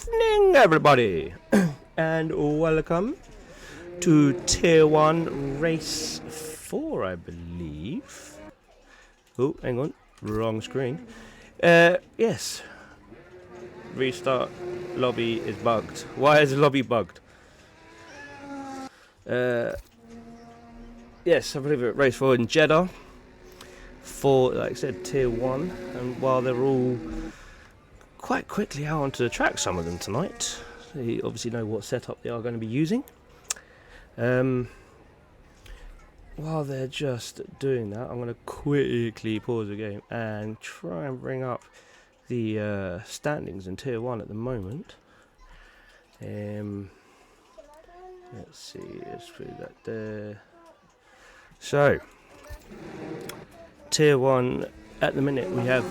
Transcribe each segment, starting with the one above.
evening, everybody, and welcome to Tier 1 Race 4, I believe. Oh, hang on, wrong screen. Yes. Restart. Lobby is bugged. Why is the lobby bugged? Yes, I believe we're at Race 4 in JEDDAH. For, like I said, Tier 1. And while they're all quite quickly out onto the track, some of them tonight, they obviously know what setup they are going to be using. While they're just doing that, I'm going to quickly pause the game and try and bring up the standings in Tier 1 at the moment. Let's see, let's put that there. So, Tier 1, at the minute we have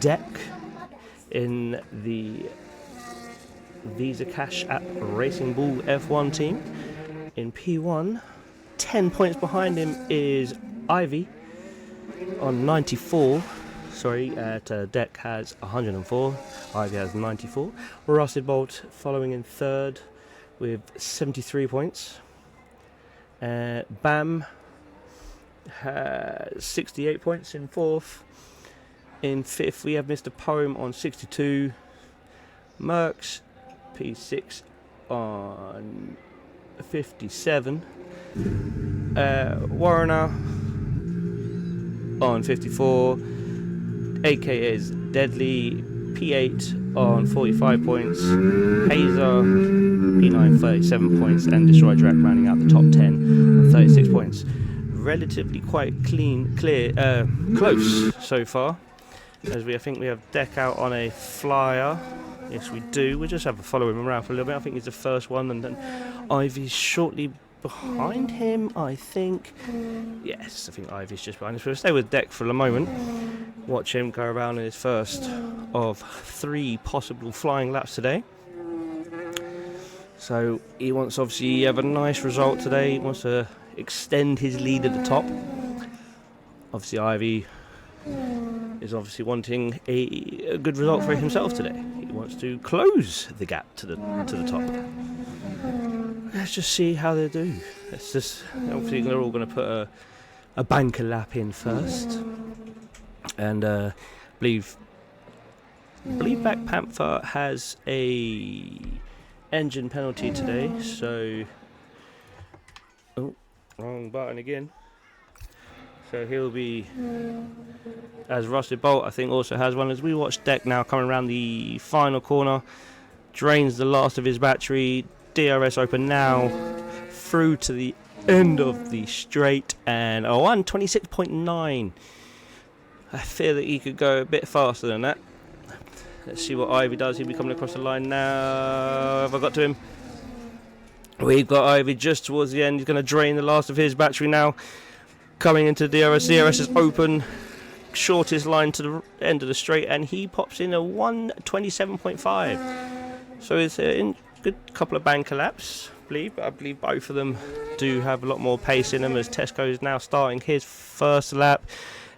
JEDDAH in the Visa Cash App Racing Bull F1 team. In P1, 10 points behind him is Ivy on 94. JEDDAH has 104, Ivy has 94. Rusted Bolt following in third with 73 points. Bam has 68 points in fourth. In fifth, we have Mr. Poem on 62. Mercs, P6 on 57. Warrener on 54. AKA's Deadly, P8 on 45 points. Hazer, P9, 37 points. And Destroy Drac rounding out the top 10 on 36 points. Relatively quite close so far. As I think we have Deck out on a flyer. Yes, we do. We'll just have to follow him around for a little bit. I think he's the first one, and then Ivy's shortly behind him, I think. Yes, I think Ivy's just behind us. We'll stay with Deck for a moment. Watch him go around in his first of 3 possible flying laps today. So he wants, obviously, have a nice result today. He wants to extend his lead at the top. Obviously, Ivy is obviously wanting a good result for himself today. He wants to close the gap to the top. Let's just see how they do. Let's just, obviously they're all going to put a banker lap in first, and believe Black Panther has a engine penalty today. So, oh, wrong button again. So he'll be, as Rusted Bolt I think also has one, as we watch Deck now coming around the final corner, drains the last of his battery. DRS open now through to the end of the straight, and a 126.9. I fear that he could go a bit faster than that. Let's see what Ivy does. He'll be coming across the line now. Have I got to him? We've got Ivy just towards the end. He's going to drain the last of his battery now. Coming into DRS. DRS is open. Shortest line to the end of the straight, and he pops in a 127.5. So it's a good couple of banker laps, I believe both of them do have a lot more pace in them, as Tesco is now starting his first lap.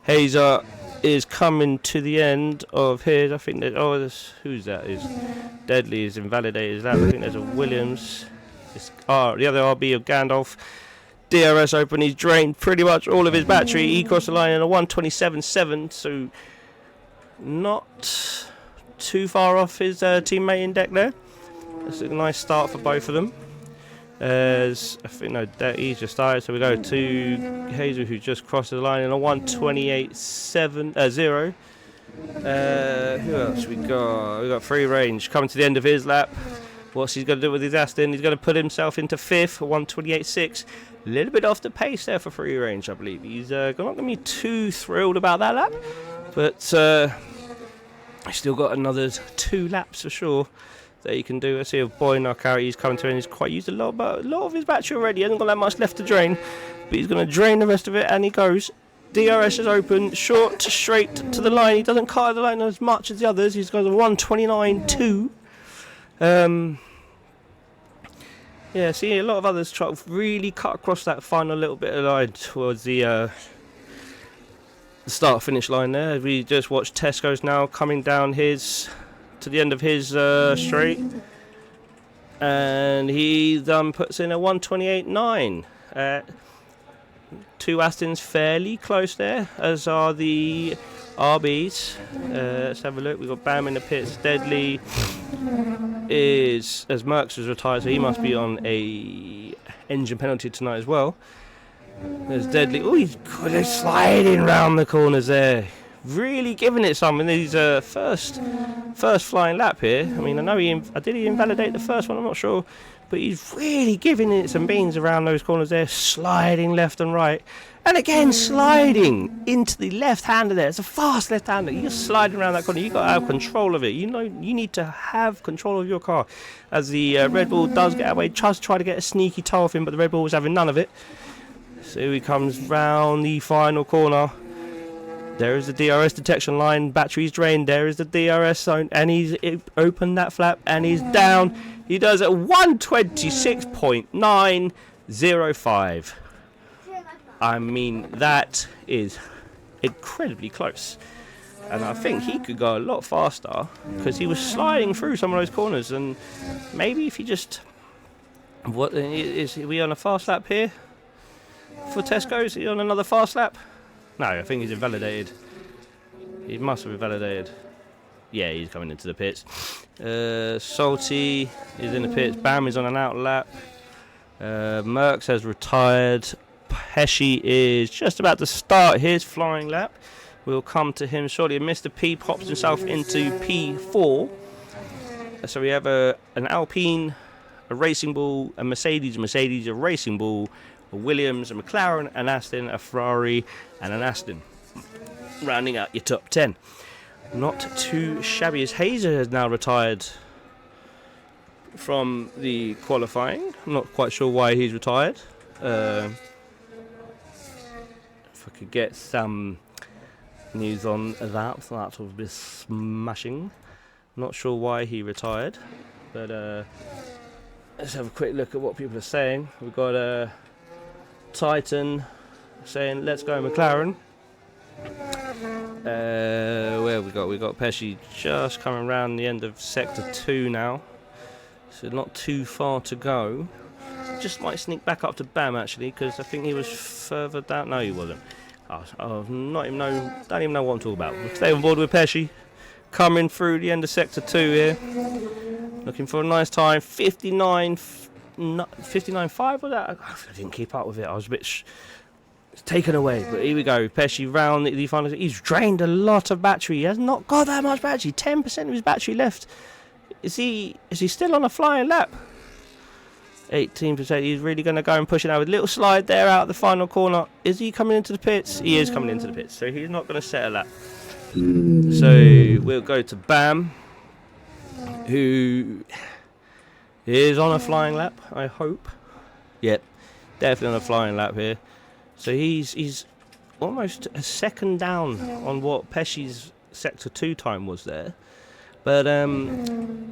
Hazer is coming to the end of his, I think that, who's that? Is Deadly is invalidated his lap. I think there's a Williams. The other RB of Gandalf. DRS open, he's drained pretty much all of his battery. He crossed the line in a 127.7, so not too far off his teammate in Deck there. That's a nice start for both of them. As I think he's just started, so we go to Hazel, who just crossed the line in a 128.0. Who else we got? We got Free Range coming to the end of his lap. What's he going to do with his Aston? He's going to put himself into 5th, 128.6. A little bit off the pace there for Free Range, I believe. He's not going to be too thrilled about that lap, but he's still got another 2 laps for sure that he can do. Let's see if Boy Knockout, he's coming to, and he's quite used a lot of his battery already. He hasn't got that much left to drain, but he's going to drain the rest of it, and he goes. DRS is open, short, straight to the line. He doesn't cut the line as much as the others. He's got a 129.2. Yeah, see, a lot of others try to really cut across that final little bit of line towards the start-finish line there. We just watched Tesco's now coming down his to the end of his straight, and he then puts in a 128.9. Two Astons fairly close there, as are the RBs. Let's have a look. We've got Bam in the pits. Deadly is, as Merckx was retired, so he must be on a engine penalty tonight as well. There's Deadly. Oh, he's sliding round the corners there. Really giving it some in his first flying lap here. I mean, I know did he invalidate the first one? I'm not sure. But he's really giving it some beans around those corners there, sliding left and right. And again, sliding into the left-hander there. It's a fast left-hander. You're sliding around that corner. You've got to have control of it. You know, you need to have control of your car. As the Red Bull does get away, tries to try to get a sneaky toe off him, but the Red Bull was having none of it. So he comes round the final corner. There is the DRS detection line. Battery's drained. There is the DRS zone. And he's opened that flap and he's down. He does it 126.905. I mean, that is incredibly close. And I think he could go a lot faster because he was sliding through some of those corners. And maybe if he just... What is we on a fast lap here for Tesco? Is he on another fast lap? No, I think he's invalidated. He must have invalidated. Yeah, he's coming into the pits. Salty is in the pits. Bam is on an out lap. Merckx has retired. Pesci is just about to start his flying lap. We'll come to him shortly. Mr. P pops himself into P4. So we have an Alpine, a Racing Bull, a Mercedes, a Racing Bull, a Williams, a McLaren, an Aston, a Ferrari, and an Aston. Rounding out your top 10. Not too shabby, as Hazer has now retired from the qualifying. I'm not quite sure why he's retired. If I could get some news on that would be smashing. Not sure why he retired, but let's have a quick look at what people are saying. We've got Titan saying, let's go McLaren. Where we got Pesci just coming around the end of sector 2 now, so not too far to go. Just might sneak back up to Bam actually, because I think he was further down. No, he wasn't. Don't even know what I'm talking about. We'll stay on board with Pesci coming through the end of sector 2 here, looking for a nice time. 59.5 was that? I didn't keep up with it. I was a bit taken away, but here we go. Pesci round the final. He's drained a lot of battery. He has not got that much battery. 10% of his battery left. Is he still on a flying lap? 18%. He's really going to go and push it out with a little slide there out the final corner. Is he coming into the pits? He is coming into the pits, so he's not going to set a lap. So we'll go to Bam, who is on a flying lap, I hope. Yep, definitely on a flying lap here. So he's almost a second down on what Pesci's sector 2 time was there. But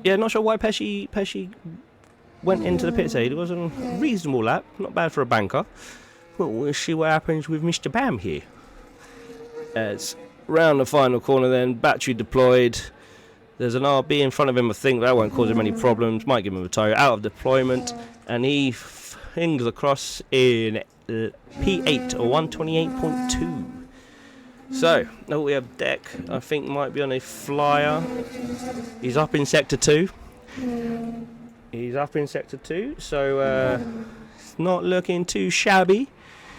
yeah, not sure why Pesci went into the pits aid. It was a reasonable lap, not bad for a banker. Well, we'll see what happens with Mr. Bam here. It's round the final corner then, battery deployed. There's an RB in front of him, I think. That won't cause him any problems. Might give him a tow. Out of deployment. And he flings across in P8 or 128.2. So, now we have Deck. I think might be on a flyer. He's up in sector 2. So it's not looking too shabby.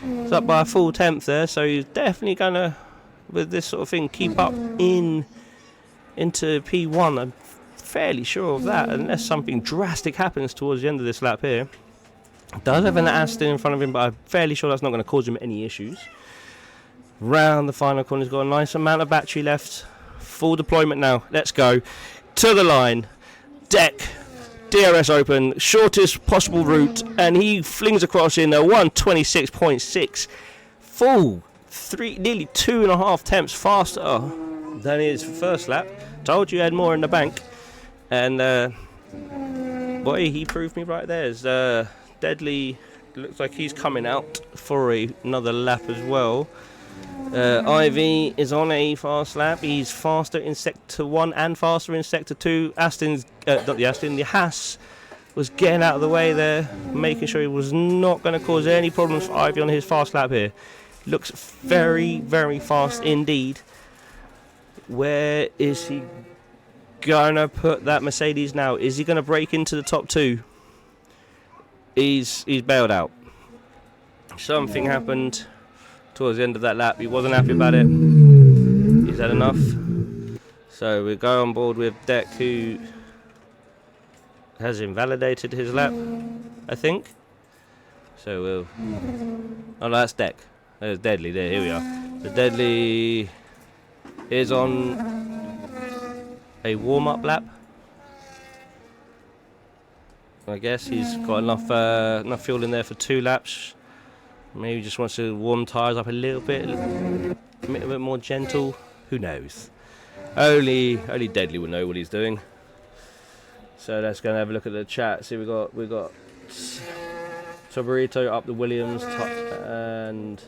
It's up by a full tenth there, so he's definitely gonna, with this sort of thing, keep up into P1. I'm fairly sure of that, unless something drastic happens towards the end of this lap here. Does have an Aston in front of him, but I'm fairly sure that's not going to cause him any issues. Round the final corner, he's got a nice amount of battery left. Full deployment now. Let's go to the line. Deck. DRS open, shortest possible route, and he flings across in a 126.6, full nearly 2.5 tenths faster than his first lap. Told you he had more in the bank, and boy, he proved me right there. As Deadly looks like he's coming out for another lap as well. Ivy is on a fast lap. He's faster in Sector 1 and faster in Sector 2. The Haas was getting out of the way there, making sure he was not going to cause any problems for Ivy on his fast lap here. Looks very, very fast indeed. Where is he going to put that Mercedes now? Is he going to break into the top 2? He's bailed out. Something happened towards the end of that lap. He wasn't happy about it. He's had enough. So we go on board with Deck, who has invalidated his lap, I think. So we'll... Oh, no, that's Deck. There's Deadly there. Here we are. The Deadly is on a warm-up lap. I guess he's got enough fuel in there for 2 laps. Maybe just wants to warm tyres up a little bit more gentle. Who knows? Only Deadly will know what he's doing. So let's go and have a look at the chat. See, we got Tobarito up the Williams and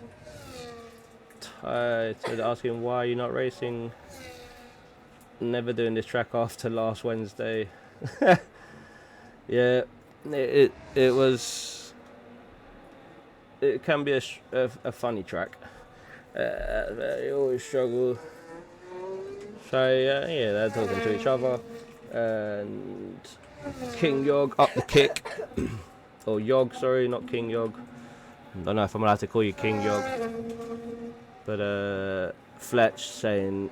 asking why you're not racing. Never doing this track after last Wednesday. Yeah, it was. It can be a funny track. They always struggle. So yeah, they're talking to each other. And King Yog up the kick. Or Yog, sorry, not King Yog. I don't know if I'm allowed to call you King Yog. But Fletch saying,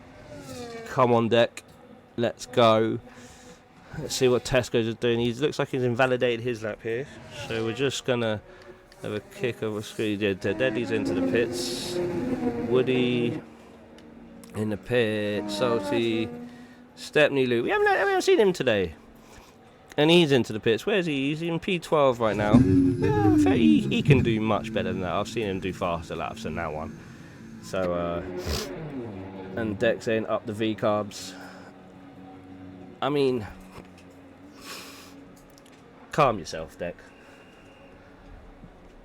come on Deck, let's go. Let's see what Tesco's is doing. He looks like he's invalidated his lap here. So we're just going to have a kick of a screen. Deadly's into the pits. Woody in the pit. Salty. Stepney Lou. We haven't seen him today. And he's into the pits. Where's he? He's in P12 right now. He can do much better than that. I've seen him do faster laps than that one. So, and Deck saying up the V carbs. I mean, calm yourself, Deck.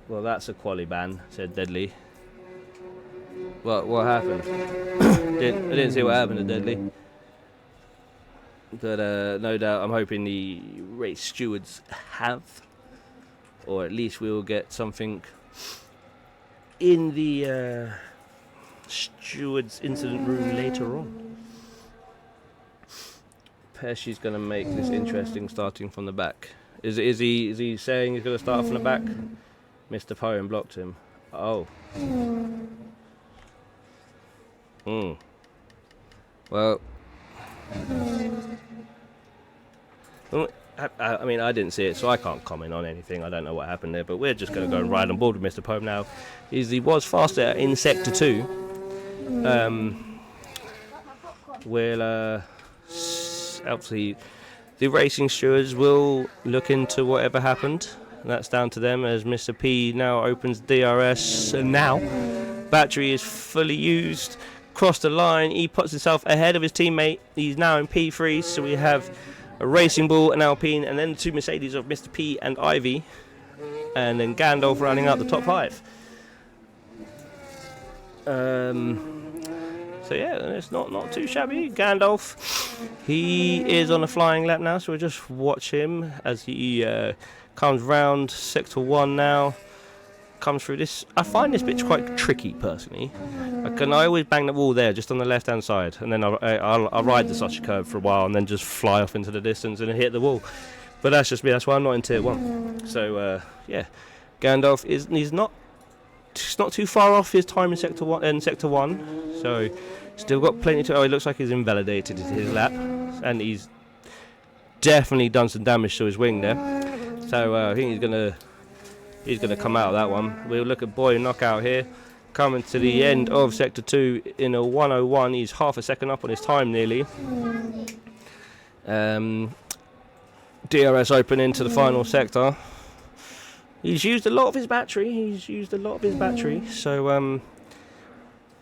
Well, that's a quali ban, said Deadly. What happened? I didn't see what happened to Deadly. But no doubt, I'm hoping the race stewards have, or at least we'll get something in the stewards incident room later on. Pesci's going to make this interesting, starting from the back. Is he saying he's going to start from the back? Mr. Poem blocked him. Oh. Well. I mean, I didn't see it, so I can't comment on anything. I don't know what happened there, but we're just going to go and ride on board with Mr. Poem now. He was faster in Sector 2. We'll obviously the racing stewards will look into whatever happened. That's down to them, as Mr. P now opens DRS. And now battery is fully used. Cross the line, he puts himself ahead of his teammate. He's now in P3, so we have a Racing Bull, an Alpine, and then 2 Mercedes of Mr. P and Ivy, and then Gandalf rounding out the top 5. So yeah, it's not too shabby. Gandalf, he is on a flying lap now, so we'll just watch him as he comes round Sector 1 now. Comes through this. I find this bit quite tricky personally. I always bang the wall there, just on the left hand side, and then I'll ride the such a curve for a while, and then just fly off into the distance and hit the wall. But that's just me. That's why I'm not in Tier 1. So yeah, Gandalf he's not too far off his time in Sector 1. So still got plenty to. Oh, it looks like he's invalidated his lap, and he's definitely done some damage to his wing there. So I think he's gonna come out of that one. We'll look at Boy Knockout here, coming to the end of Sector 2 in a 1:01. He's half a second up on his time nearly. DRS open into the final sector. He's used a lot of his battery. So I'm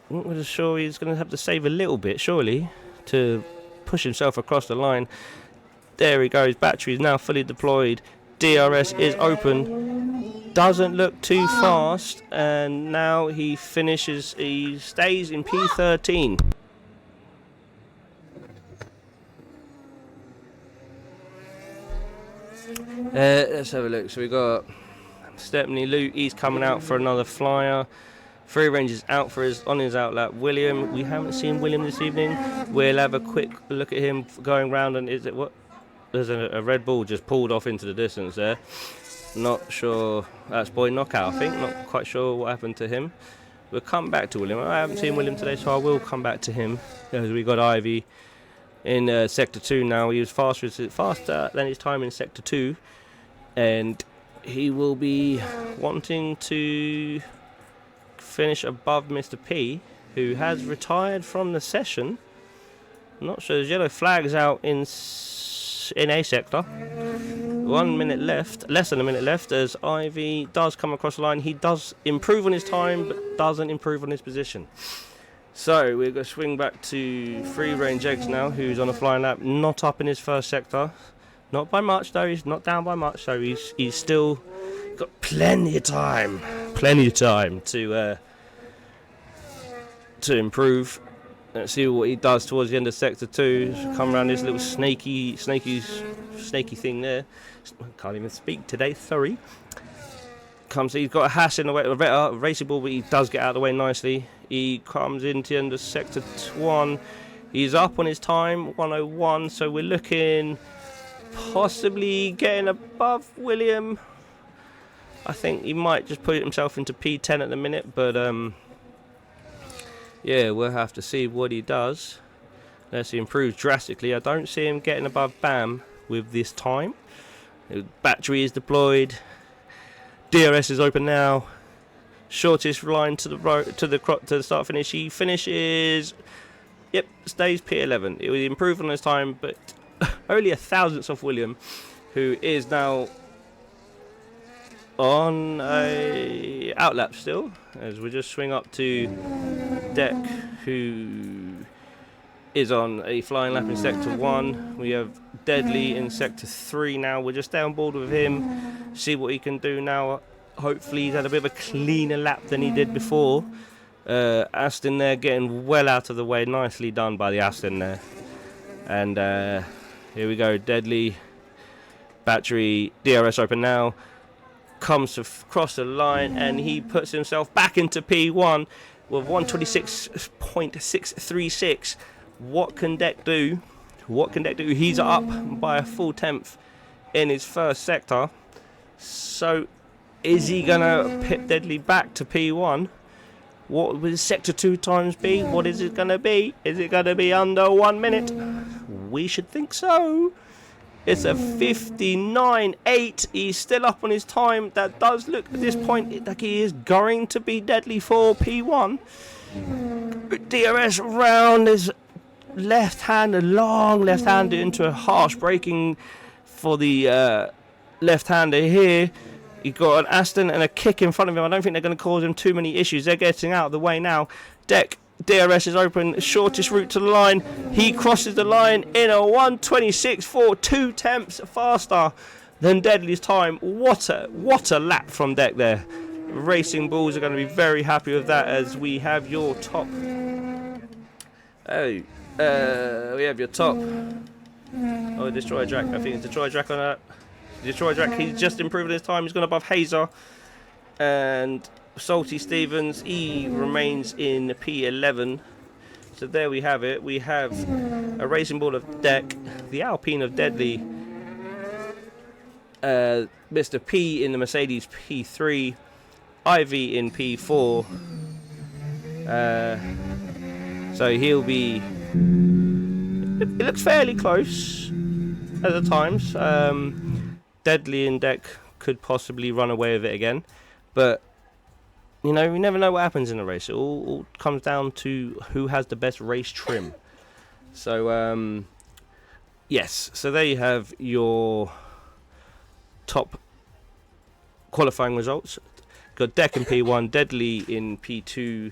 not really sure he's going to have to save a little bit, surely, to push himself across the line. There he goes. Battery is now fully deployed. DRS is open. Doesn't look too fast, and now he finishes. He stays in P13. Let's have a look. So we got Stepney Luke. He's coming out for another flyer. Free range is out for his on his outlap. William, we haven't seen William this evening. We'll have a quick look at him going round. And is it what? There's a red ball just pulled off into the distance there. Not sure. That's boy knockout, I think. Not quite sure what happened to him. We'll come back to William. I haven't seen William today, so I will come back to him. As we got Ivy in Sector 2 now. He was faster than his time in Sector 2. And he will be wanting to finish above Mr. P, who has retired from the session. I'm not sure. There's yellow flags out in A sector. 1 minute left, less than a minute left, as Ivy does come across the line. He does improve on his time, but doesn't improve on his position. So we're going to swing back to Free Range Eggs now, who's on a flying lap, not up in his first sector. Not by much though, he's not down by much, so he's still got plenty of time to improve. Let's see what he does towards the end of Sector 2. Come around this little snaky thing there. Can't even speak today, sorry. He's got a Haas in the way, a racing ball, but he does get out of the way nicely. He comes into the end of Sector 1. He's up on his time, 101, so we're looking possibly getting above William. I think he might just put himself into P10 at the minute, but yeah, we'll have to see what he does. Unless he improves drastically. I don't see him getting above Bam with this time. The battery is deployed. DRS is open now. Shortest line to the start finish. He finishes. Yep, stays P11. It was improved on his time, but only a thousandth of William, who is now on a outlap still, as we just swing up to Deck, who is on a flying lap in Sector 1. We have Deadly in Sector 3 now. We're just down board with him, see what he can do now. Hopefully he's had a bit of a cleaner lap than he did before. Aston there getting well out of the way. Nicely done by the Aston there. And here we go, Deadly, battery, DRS open now. Comes to cross the line, and he puts himself back into P1 with 126.636. What can Deck do? He's up by a full tenth in his first sector. So is he gonna pit Deadly back to P1? What will Sector 2 times be? What is it gonna be? Is it gonna be under 1 minute? We should think so. It's a 59.8. He's still up on his time. That does look at this point like he is going to be Deadly for P1. DRS round his left-hander, long left-hander into a harsh braking for the left-hander here. He got an Aston and a kick in front of him. I don't think they're going to cause him too many issues. They're getting out of the way now. Deck, DRS is open, shortest route to the line. He crosses the line in a 126.4, 2 tenths faster than Deadly's time. What a lap from Deck there. Racing Bulls are going to be very happy with that, as we have your top. We have your top. Oh, Destroyer Drac. I think it's Destroyer Drac on that. Destroyer Drac, he's just improving his time. He's gone above Hazer. And Salty Stevens, he remains in P11. So there we have it. We have a Racing Ball of Deck, the Alpine of Deadly, Mr. P in the Mercedes P3, Ivy in P4. So he'll be. It looks fairly close at the times. Deadly and Deck could possibly run away with it again, but you know, we never know what happens in a race. It all comes down to who has the best race trim. So yes, so there you have your top qualifying results. Got Deck in P1, Deadly in P2,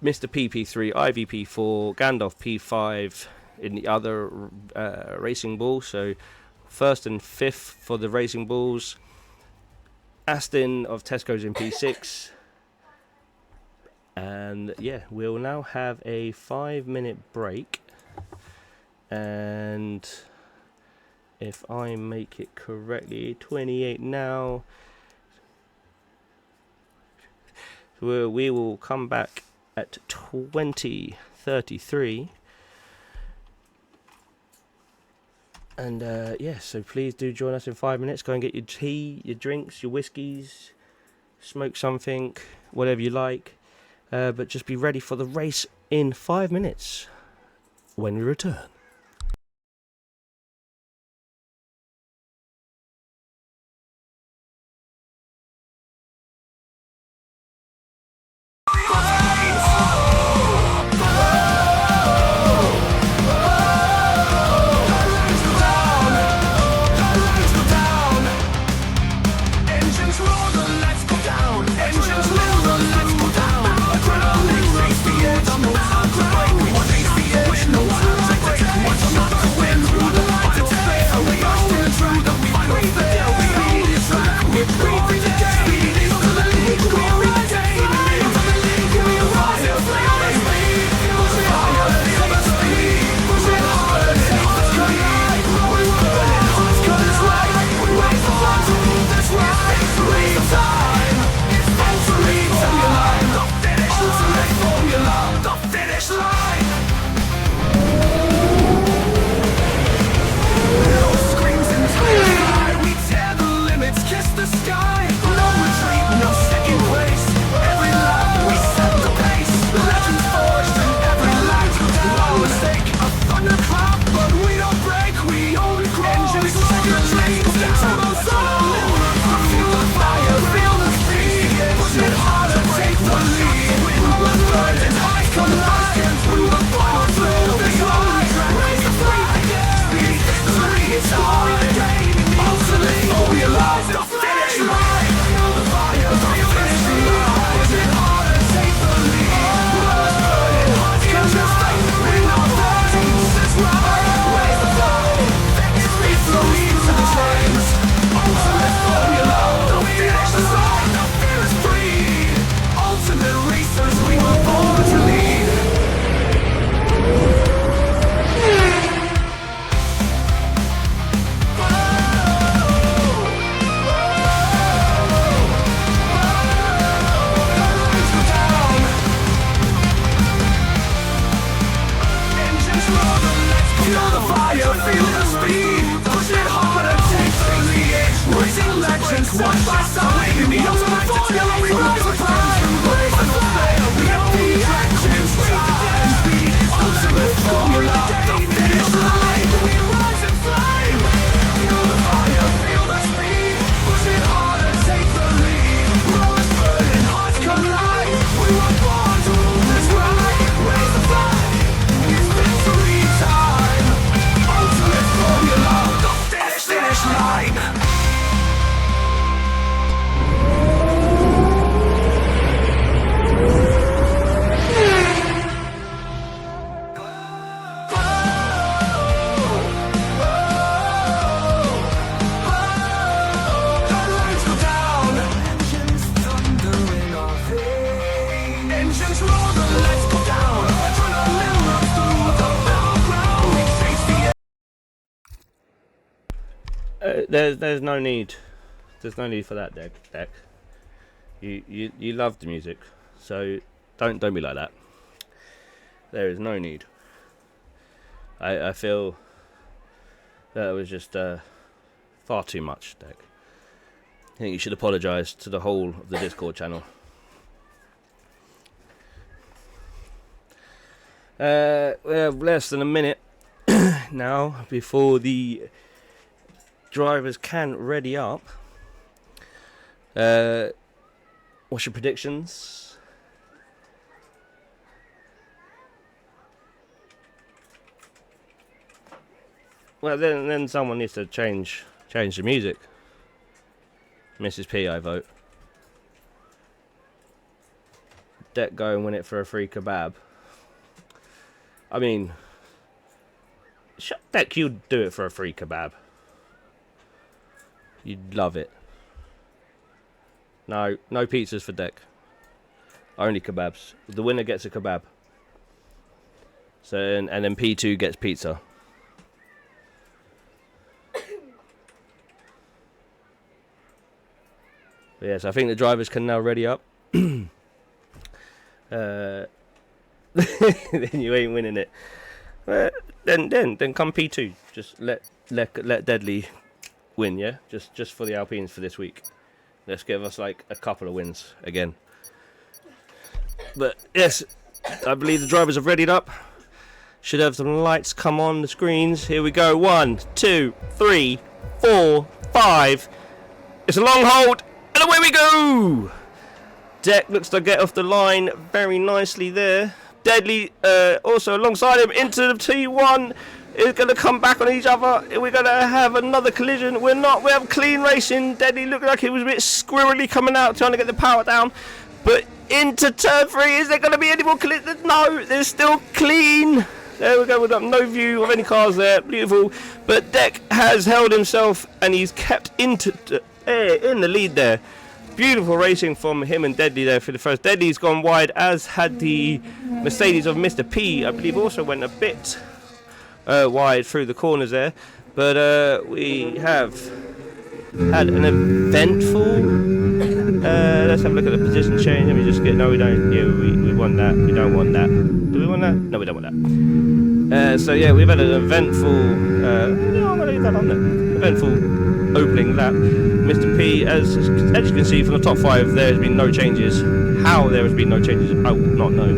Mr. P P3, Ivy P4, Gandalf P5 in the other Racing Ball. So first and fifth for the Racing Bulls. Aston of Tesco's in P6. And yeah, we'll now have a 5-minute break. And if I make it correctly, 28 now. So we will come back at 20:33. And yeah, so please do join us in 5 minutes. Go and get your tea, your drinks, your whiskies, smoke something, whatever you like. But just be ready for the race in 5 minutes when we return. There's no need. There's no need for that, Deck. You love the music, so don't be like that. There is no need. I feel that it was just far too much, Deck. I think you should apologise to the whole of the Discord channel. We have less than a minute now before the drivers can ready up. What's your predictions? Well, then someone needs to change the music. Mrs. P, I vote. Deck go and win it for a free kebab. I mean, Deck, you'd do it for a free kebab. You'd love it. No pizzas for Deck. Only kebabs. The winner gets a kebab. So and then P2 gets pizza. But yes, I think the drivers can now ready up. Then you ain't winning it. Then come P2. Just let Deadly win, yeah. Just for the Alpines for this week. Let's give us like a couple of wins again. But yes, I believe the drivers have readied up. Should have some lights come on the screens. Here we go. 1, 2, 3, 4, 5. It's a long hold, and away we go. Deck looks to get off the line very nicely there. Deadly also alongside him into the T1 is going to come back on each other. We're going to have another collision. We're not. We have clean racing. Deadly looked like it was a bit squirrely coming out, trying to get the power down. But into turn 3, is there going to be any more collision? No, there's still clean. There we go. We've got no view of any cars there. Beautiful. But Deck has held himself and he's kept in the lead there. Beautiful racing from him and Deadly there for the first. Deadly's gone wide, as had the Mercedes of Mr. P. I believe also went a bit wide through the corners there. But we have had an eventful... let's have a look at the position change. Let me just get... No, we don't. Yeah, we want that. We don't want that. Do we want that? No, we don't want that. So yeah, we've had an eventful... no, I'm going to leave that on there. Eventful opening lap. Mr. P, as you can see from the top 5, there has been no changes. How there has been no changes, I will not know.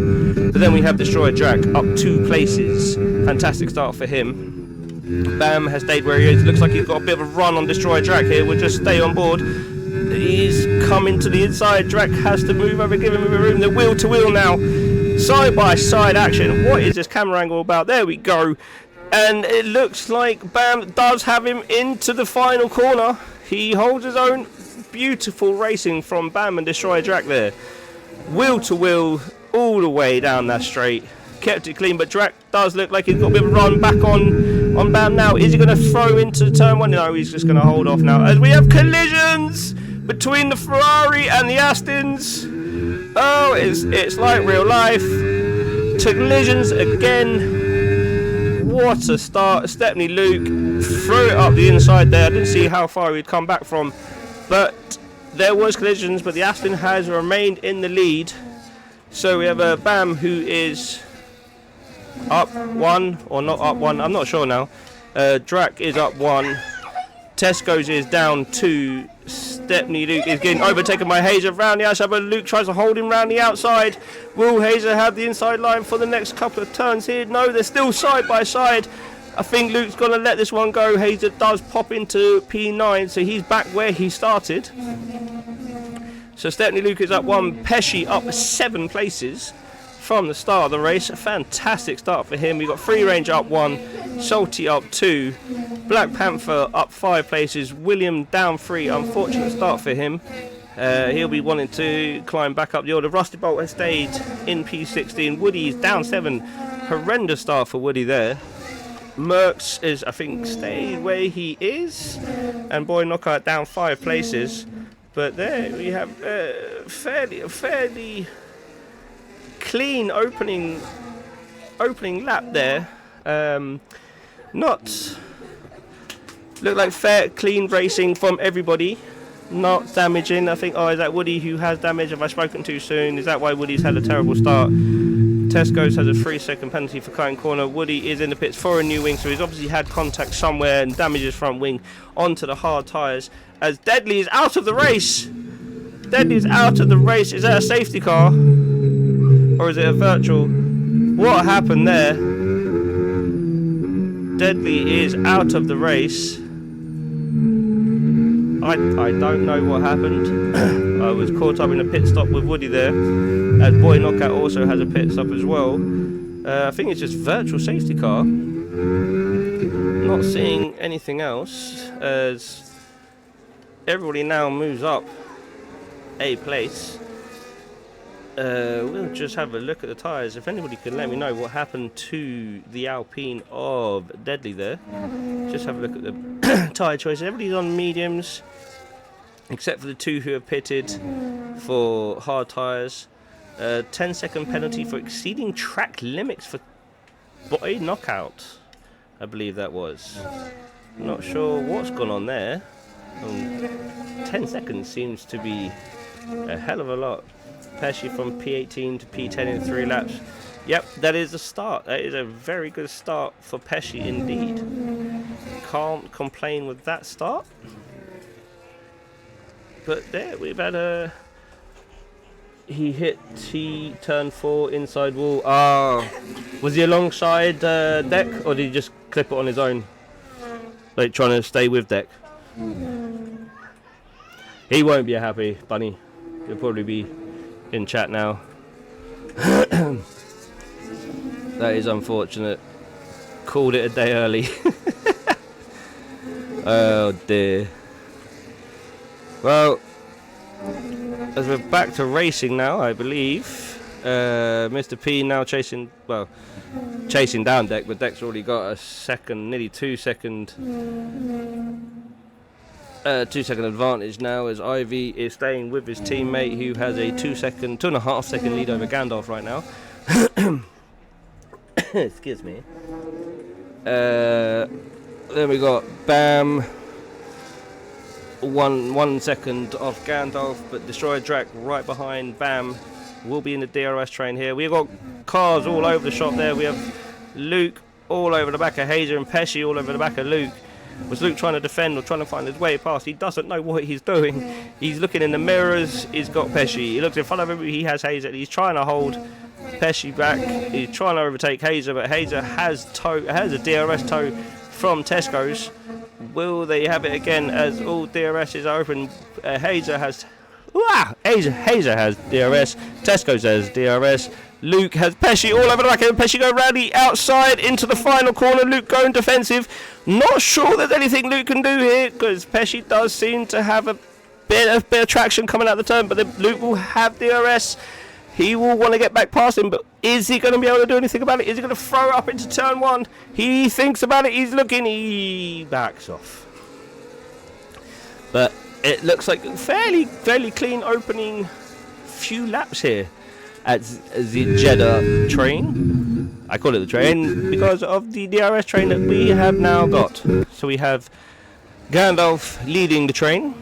But then we have Destroyer Jack up 2 places. Fantastic start for him. Bam has stayed where he is. Looks like he's got a bit of a run on Destroyer Jack here. We'll just stay on board. He's coming to the inside. Drac has to move over, give him a bit of room. They're wheel to wheel now. Side by side action. What is this camera angle about? There we go. And it looks like Bam does have him into the final corner. He holds his own. Beautiful racing from Bam and Destroyer Drac there. Wheel to wheel all the way down that straight. Kept it clean, but Drac does look like he's got a bit of a run back on Bam now. Is he going to throw into turn 1? No, he's just going to hold off now. As we have collisions between the Ferrari and the Astons. Oh, it's like real life. Collisions again. What a start. Stepney Luke threw it up the inside there. I didn't see how far he'd come back from, but there was collisions, but the Aston has remained in the lead. So we have a Bam who is up 1 or not up 1. I'm not sure now. Drac is up 1. Tesco's is down 2. Stepney Luke is getting overtaken by Hazer round the outside, but Luke tries to hold him round the outside. Will Hazer have the inside line for the next couple of turns here? No, they're still side by side. I think Luke's going to let this one go. Hazer does pop into P9, so he's back where he started. So Stepney Luke is up 1. Pesci up 7 places from the start of the race. A fantastic start for him. We've got Free Range up 1. Salty up 2. Black Panther up 5 places. William down 3. Unfortunate start for him. He'll be wanting to climb back up the order. Rusty Bolt has stayed in P16. Woody's down 7. Horrendous start for Woody there. Merckx is, I think, stayed where he is. And Boy Knockout down 5 places. But there we have fairly clean opening lap there. Not look like fair clean racing from everybody, not damaging. I think, is that Woody who has damage? Have I spoken too soon? Is that why Woody's had a terrible start? Tesco's has a 3-second penalty for cutting corner. Woody is in the pits for a new wing, so he's obviously had contact somewhere and damaged his front wing onto the hard tyres. As Deadly is out of the race. Deadly's out of the race. Is that a safety car? Or is it a virtual? What happened there? Deadly is out of the race. I don't know what happened. I was caught up in a pit stop with Woody there. As Boy Knockout also has a pit stop as well. I think it's just virtual safety car. Not seeing anything else as everybody now moves up a place. We'll just have a look at the tyres. If anybody can let me know what happened to the Alpine of Deadly there. Just have a look at the tyre choices. Everybody's on mediums, except for the 2 who have pitted for hard tyres. 10-second penalty for exceeding track limits for body knockout, I believe that was. Not sure what's gone on there. 10 seconds seems to be a hell of a lot. Pesci from P18 to P10 in 3 laps. Yep, that is a start. That is a very good start for Pesci indeed. Can't complain with that start. But there, we've had a... He hit turn 4 inside wall. Was he alongside deck, or did he just clip it on his own? Like trying to stay with deck. He won't be happy, Bunny. He'll probably be in chat now. That is unfortunate. Called it a day early. Oh dear. Well, as we're back to racing now, I believe. Mr. P now chasing down Deck, but Deck's already got a second, nearly 2 second 2-second advantage now, as Ivy is staying with his teammate who has a 2.5 second lead over Gandalf right now. Excuse me. Then we got Bam. 1 second off Gandalf, but Destroyer Drac right behind Bam will be in the DRS train here. We've got cars all over the shop there. We have Luke all over the back of Hazer and Pesci all over the back of Luke. Was Luke trying to defend or trying to find his way past? He doesn't know what he's doing. He's looking in the mirrors. He's got Pesci. He looks in front of him. He has Hazer. He's trying to hold Pesci back. He's trying to overtake Hazer, but Hazer has a DRS tow from Tesco's. Will they have it again as all DRS is open? Hazer has DRS. Tesco's has DRS. Luke has Pesci all over the back end. Pesci going round the outside into the final corner. Luke going defensive. Not sure there's anything Luke can do here, because Pesci does seem to have a bit of traction coming out the turn, but then Luke will have DRS. He will want to get back past him, but is he going to be able to do anything about it? Is he going to throw it up into turn 1? He thinks about it. He's looking. He backs off. But it looks like a fairly clean opening few laps here at the JEDDAH train. I call it the train because of the DRS train that we have now got. So we have Gandalf leading the train.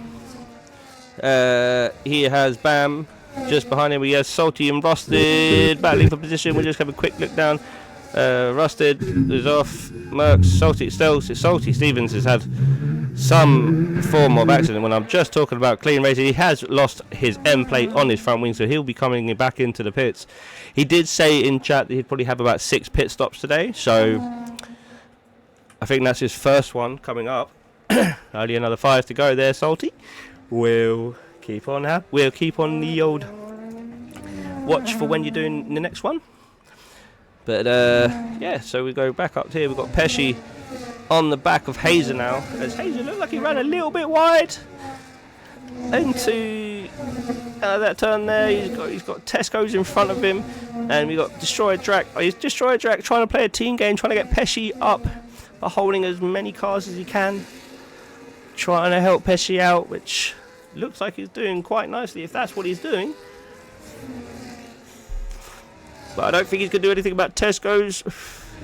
He has Bam just behind him. We have Salty and Rusted battling for position. We'll just have a quick look down. Rusted is off. Merckx, Salty, Salty Stevens has had some form of accident. When I'm just talking about clean racing, he has lost his M plate on his front wing, so he'll be coming back into the pits. He did say in chat that he'd probably have about 6 pit stops today, so I think that's his first one coming up. Only another 5 to go there, Salty. We'll keep on the old watch for when you're doing the next one. But yeah, so we go back up here. We've got Pesci on the back of Hazer now, as Hazer looked like he ran a little bit wide into that turn there. He's got Tesco's in front of him, and we got Destroyer Drac. Destroyer Drac trying to play a team game, trying to get Pesci up by holding as many cars as he can, trying to help Pesci out, which looks like he's doing quite nicely if that's what he's doing. But I don't think he's going to do anything about Tesco's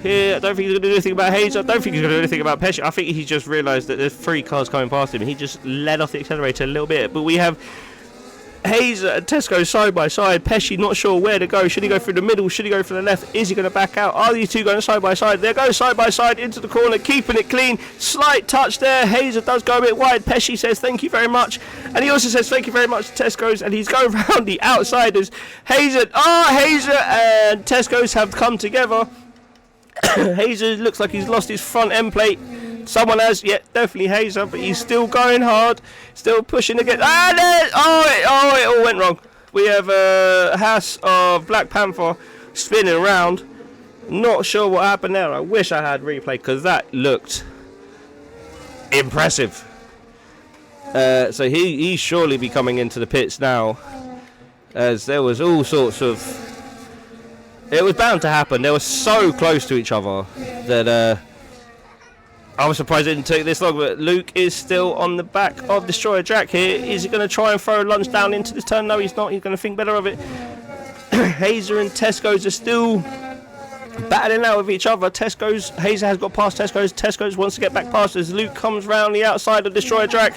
here. I don't think he's going to do anything about Hazer. I don't think he's going to do anything about Pesci. I think he's just realised that there's 3 cars coming past him, and he just let off the accelerator a little bit. But we have Hazer and Tesco side by side. Pesci not sure where to go. Should he go through the middle? Should he go through the left? Is he going to back out? Are these two going side by side? They go side by side into the corner, keeping it clean. Slight touch there. Hazer does go a bit wide. Pesci says thank you very much, and he also says thank you very much to Tesco's, and he's going around the outsiders. Hazer and Tesco's have come together. Hazer looks like he's lost his front end plate. Someone has, yeah, definitely Hazer, but he's still going hard, still pushing again. It all went wrong. We have a Haas of Black Panther spinning around. Not sure what happened there. I wish I had replay, because that looked impressive. So he's surely be coming into the pits now, as there was all sorts of... It was bound to happen. They were so close to each other that I was surprised it didn't take this long, but Luke is still on the back of Destroyer Jack here. Is he going to try and throw a lunge down into this turn? No, he's not. He's going to think better of it. Hazer and Tesco's are still battling out with each other. Hazer has got past Tesco's. Tesco's wants to get back past as Luke comes round the outside of Destroyer Jack.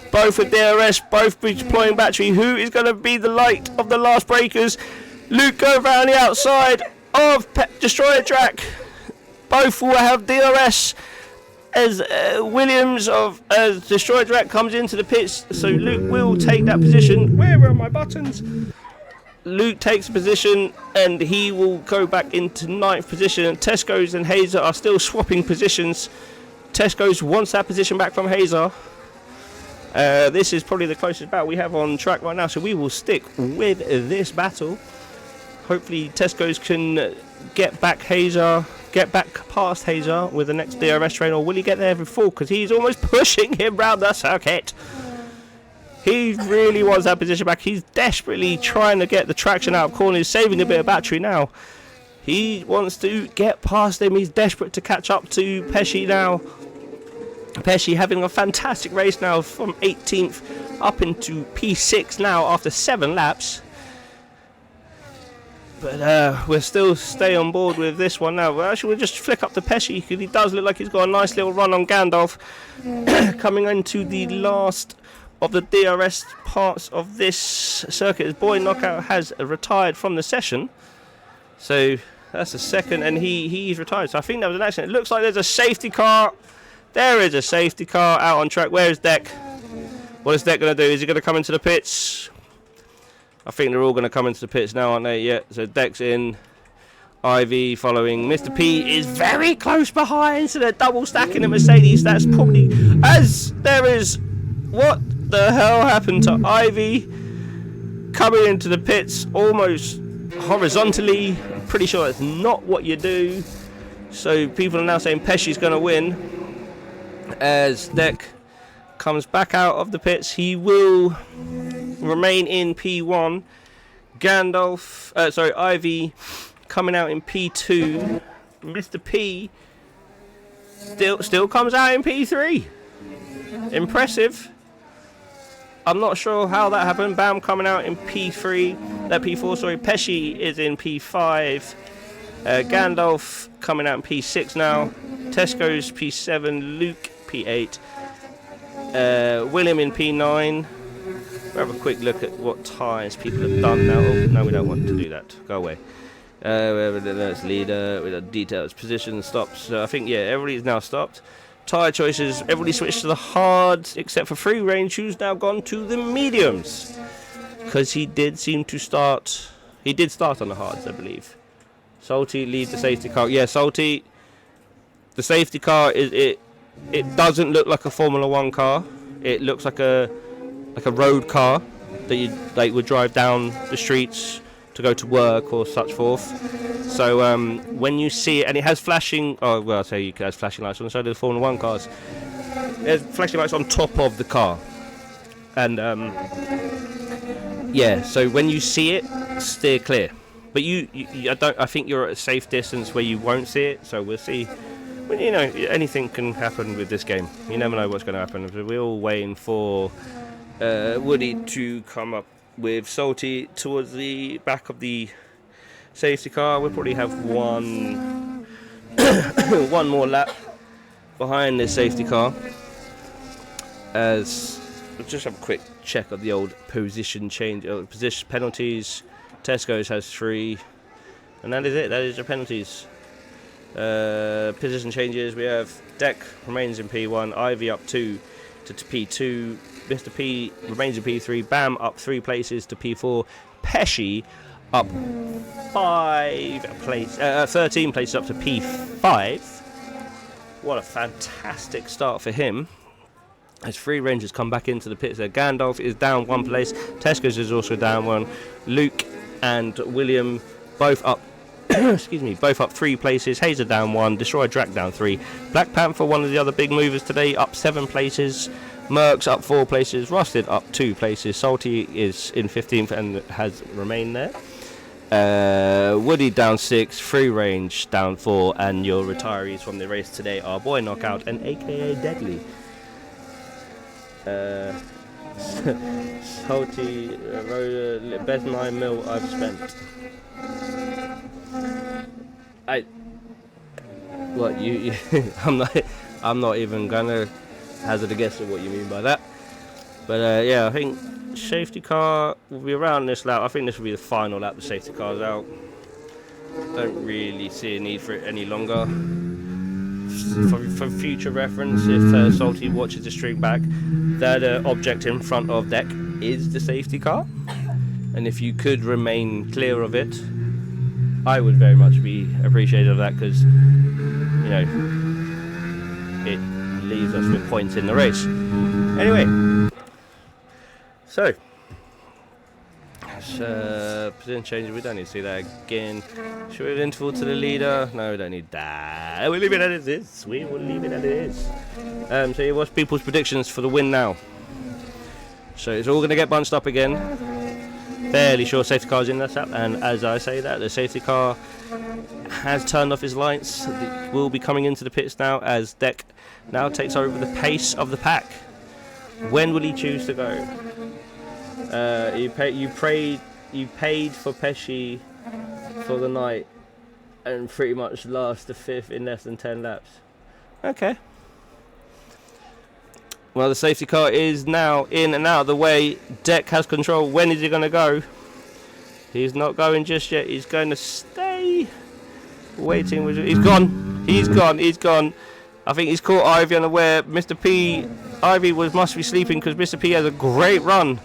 Both with DRS, both deploying battery. Who is going to be the light of the last breakers? Luke go round the outside of Destroyer Jack. Both will have DRS as as Destroyer Jack comes into the pits. So Luke will take that position. Where are my buttons? Luke takes a position and he will go back into 9th position. Tesco's and Hazer are still swapping positions. Tesco's wants that position back from Hazer. This is probably the closest battle we have on track right now, so we will stick with this battle. Hopefully Tesco's can get back past Hazer with the next DRS train, or will he get there before? Because he's almost pushing him round the circuit. He really wants that position back. He's desperately trying to get the traction out of corners. He's saving a bit of battery now. He wants to get past him. He's desperate to catch up to Pesci now. Pesci having a fantastic race now from 18th up into P6 now after 7 laps. But we'll still stay on board with this one now. Well, actually, we'll just flick up to Pesci because he does look like he's got a nice little run on Gandalf. Coming into the last of the DRS parts of this circuit, as Boy Knockout has retired from the session. So that's the second, and he's retired. So I think that was an accident. It looks like there's a safety car. There is a safety car out on track. Where is Deck? What is Deck going to do? Is he going to come into the pits? I think they're all going to come into the pits now, aren't they? Yeah, so Deck's in. Ivy following. Mr. P is very close behind, so they're double stacking the Mercedes. That's probably, as there is, what the hell happened to Ivy coming into the pits almost horizontally? I'm pretty sure that's not what you do. So people are now saying Pesci's going to win. As Deck comes back out of the pits, he will remain in P1. Ivy coming out in P2. Mr. P still comes out in P3. Impressive. I'm not sure how that happened. Bam coming out in P3. P4, sorry. Pesci is in P5. Gandalf coming out in P6 now. Tesco's P7. Luke P8. William in P9. We'll have a quick look at what tyres people have done now. Oh, no, we don't want to do that. Go away. That's leader with a details, position, stops. So I think, yeah, everybody's now stopped. Tyre choices, everybody switched to the hards except for Free Range, who's now gone to the mediums. Because he did seem to start. He did start on the hards, I believe. Salty leads the safety car. Yeah, Salty. The safety car it doesn't look like a Formula 1 car. It looks like a road car that you would drive down the streets to go to work or such forth. So when you see it, and it has flashing, it has flashing lights on the side of the Formula 1 cars. There's flashing lights on top of the car. And yeah, so when you see it, steer clear. But I think you're at a safe distance where you won't see it, so we'll see. But, you know, anything can happen with this game. You never know what's going to happen. We're all waiting for Woody to come up with Salty towards the back of the safety car. We'll probably have one more lap behind this safety car. As we'll just have a quick check of the old position change, position penalties. Tesco's has 3, and that is it. That is the penalties. Position changes. We have Deck remains in P1, Ivy up 2 to P2, Mr. P remains in P3, Bam up 3 places to P4, Pesci up 13 places up to P5. What a fantastic start for him. As Free Rangers come back into the pits there. Gandalf is down 1 place, Tesco's is also down 1, Luke and William both up both up 3 places. Hazer down 1, Destroyer Drac down 3. Black Panther, one of the other big movers today, up 7 places. Mercs up 4 places. Rusted up 2 places. Salty is in 15th and has remained there. Woody down 6, Free Range down 4, and your retirees from the race today are Boy Knockout and AKA Deadly. Salty best 9 mil I've spent. What you I'm not even gonna hazard a guess at what you mean by that. But yeah, I think safety car will be around this lap. I think this will be the final lap. The safety car's out. Don't really see a need for it any longer. For future reference, if Salty watches the stream back, that object in front of deck is the safety car, and if you could remain clear of it, I would very much be appreciative of that, because you know it leaves us with points in the race. Anyway, so position change. We don't need to see that again. Should we interval to the leader? No, we don't need that. We'll leave it as it is. We will leave it as it is. So you watch people's predictions for the win now. So it's all going to get bunched up again. Fairly sure safety car's in this lap, and as I say that, the safety car has turned off his lights. Will be coming into the pits now as Deck now takes over the pace of the pack. When will he choose to go? You paid for Pesci for the night and pretty much last the 5th in less than 10 laps. Okay. Well, the safety car is now in and out of the way. Deck has control. When is he going to go? He's not going just yet. He's going to stay waiting. He's gone. He's gone. He's gone. I think he's caught Ivy unaware. Mr. P. Ivy must be sleeping, because Mr. P has a great run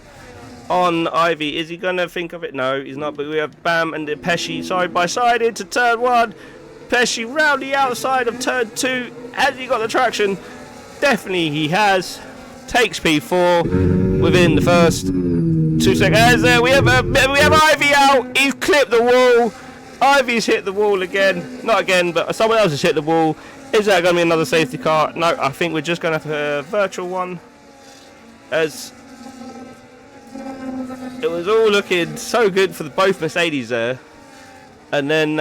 on Ivy. Is he going to think of it? No, he's not. But we have Bam and Pesci side by side into turn 1. Pesci round the outside of turn 2. Has he got the traction? Definitely he has. Takes P4 within the first 2 seconds. We have Ivy out. He's clipped the wall. Ivy's hit the wall again. Not again, but someone else has hit the wall. Is that going to be another safety car? No, I think we're just going to have a virtual one, as it was all looking so good for both Mercedes there. And then,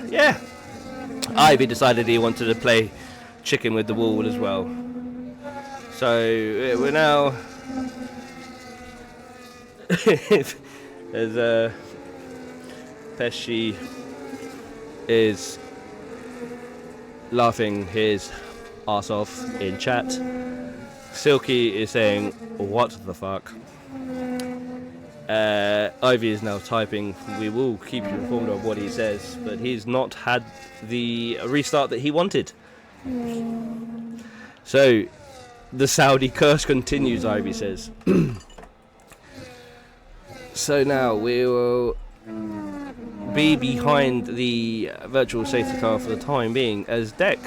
yeah, Ivy decided he wanted to play chicken with the wall as well. So we're now as Pesci is laughing his ass off in chat. Silky is saying, what the fuck? Ivy is now typing. We will keep you informed of what he says, but he's not had the restart that he wanted. So the Saudi curse continues, Ivy says. So now we will be behind the virtual safety car for the time being, as Deck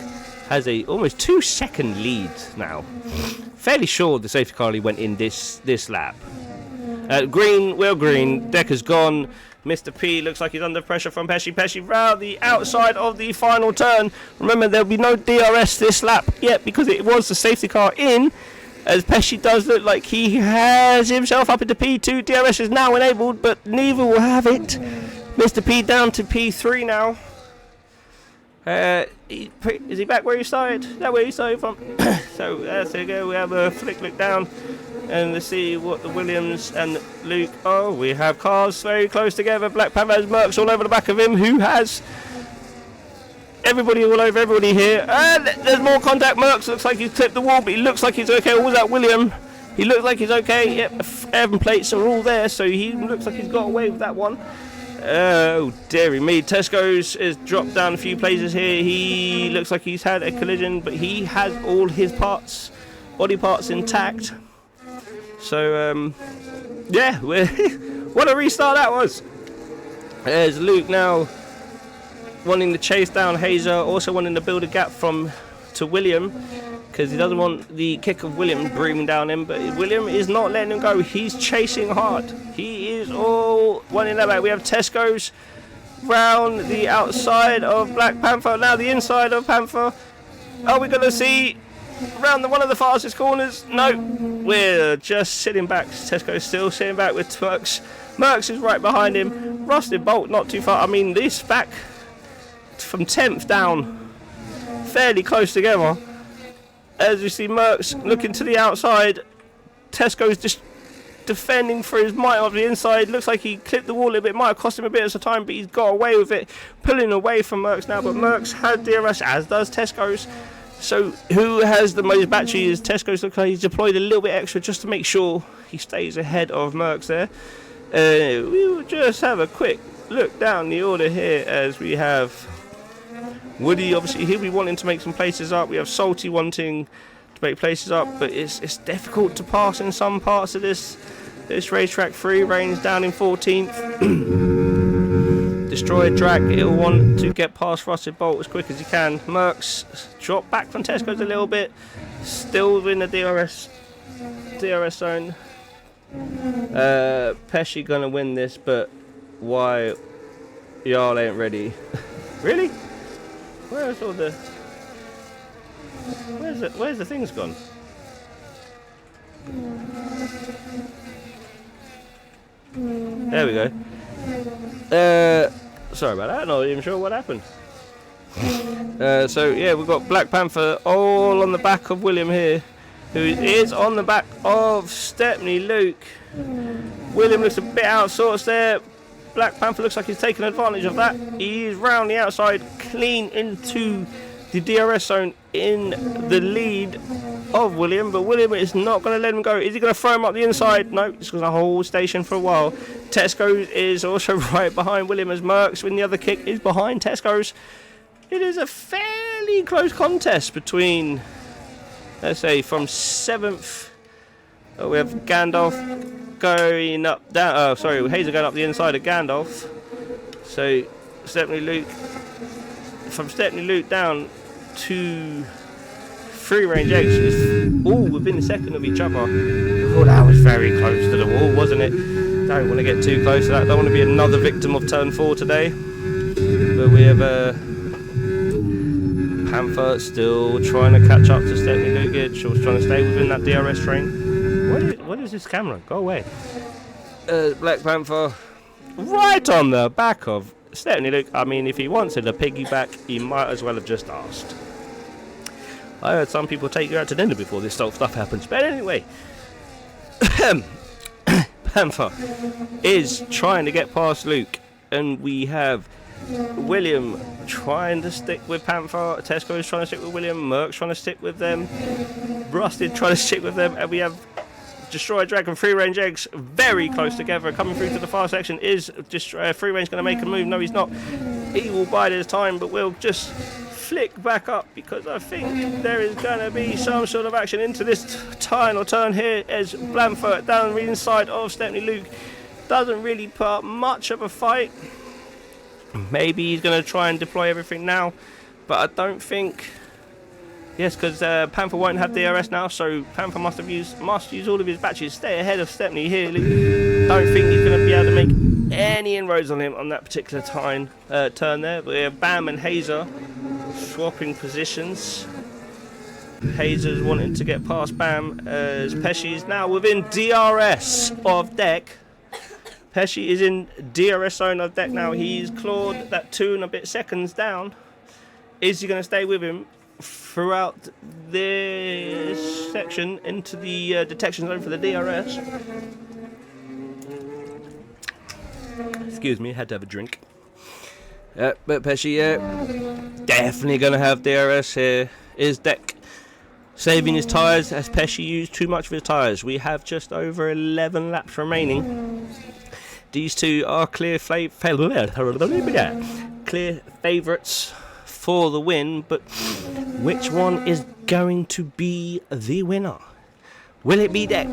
has a almost 2-second lead now. Fairly sure the safety car went in this lap. Green, well, green. Deck has gone. Mr. P looks like he's under pressure from Pesci. Pesci round the outside of the final turn. Remember, there'll be no DRS this lap yet, because it was the safety car in, as Pesci does look like he has himself up into P2. DRS is now enabled, but neither will have it. Mr. P down to P3 now. Is he back where he started? Is that where he started from? So there you go. We have a flick look down, and let's see what the Williams and Luke. Oh, we have cars very close together. Black Panther has Mercs all over the back of him, who has everybody all over everybody here. And there's more contact. Mercs looks like he's clipped the wall, but he looks like he's okay. Or was that William? He looks like he's okay. Yep, Evan plates are all there, so he looks like he's got away with that one. Oh, dearie me. Tesco's has dropped down a few places here. He looks like he's had a collision, but he has all his body parts intact. So, yeah, what a restart that was. There's Luke now wanting to chase down Hazer, also wanting to build a gap to William, because he doesn't want the kick of William breathing down him, but William is not letting him go. He's chasing hard. He is all wanting that back. We have Tesco's round the outside of Black Panther, now the inside of Panther. Are we going to see round one of the fastest corners? No, we're just sitting back. Tesco's still sitting back with Mercs. Mercs is right behind him. Rusted Bolt not too far. I mean, this back from 10th down, fairly close together. As you see, Merckx looking to the outside. Tesco's just defending for his might on the inside. Looks like he clipped the wall a little bit. Might have cost him a bit of time, but he's got away with it. Pulling away from Merckx now, but Merckx has DRS, as does Tesco's. So who has the most batteries? Tesco's looks like he's deployed a little bit extra just to make sure he stays ahead of Merckx there. We will just have a quick look down the order here as we have Woody, obviously he'll be wanting to make some places up. We have Salty wanting to make places up, but it's difficult to pass in some parts of this racetrack. Free range down in 14th. Destroyer Drag, it'll want to get past Rusted Bolt as quick as he can. Merckx dropped back from Tesco's a little bit, still in the DRS zone. Pesci gonna win this, but why y'all ain't ready? Really? Where's the things gone? There we go. Sorry about that, not even sure what happened. So yeah, we've got Black Panther all on the back of William here, who is on the back of Stepney Luke. William looks a bit out of sorts there. Black Panther looks like he's taking advantage of that. He's round the outside, clean into the DRS zone in the lead of William, but William is not going to let him go. Is he going to throw him up the inside? No, he's going to hold station for a while. Tesco is also right behind William as Merckx, when the other kick is behind Tesco's. It is a fairly close contest between, let's say, from 7th. We have Gandalf going up down. Hazer going up the inside of Gandalf. So Stepney Luke, from Stepney Luke down to Free Range X is all within a second of each other. Oh, that was very close to the wall, wasn't it? Don't want to get too close to that. Don't want to be another victim of turn 4 today. But we have Panther still trying to catch up to Stepney Luke. She's trying to stay within that DRS train. What is this camera? Go away. Black Panther right on the back of Stepney Luke. I mean, if he wanted a piggyback, he might as well have just asked. I heard some people take you out to dinner before this sort of stuff happens. But anyway, Panther is trying to get past Luke, and we have William trying to stick with Panther. Tesco is trying to stick with William. Merckx trying to stick with them. Rusted trying to stick with them, and we have Destroyer Dragon, Free Range Eggs very close together. Coming through to the far section is Free Range going to make a move? No, he's not. He will bide his time, but we'll just flick back up because I think there is going to be some sort of action into this final turn here as Blanford down the inside of Stepney Luke doesn't really put up much of a fight. Maybe he's going to try and deploy everything now, but I don't think. Yes, because Panther won't have DRS now, so Panther must use all of his batteries. Stay ahead of Stepney here. Don't think he's going to be able to make any inroads on him on that particular turn there. But we have Bam and Hazer swapping positions. Hazer's wanting to get past Bam as Pesci is now within DRS of deck. Pesci is in DRS zone of deck now. He's clawed that 2 and a bit seconds down. Is he going to stay with him throughout this section into the detection zone for the DRS? Excuse me, had to have a drink. But Pesci, definitely going to have DRS here. Is deck saving his tyres? Has Pesci used too much of his tyres? We have just over 11 laps remaining. These two are clear favourites for the win, but which one is going to be the winner? Will it be Deck?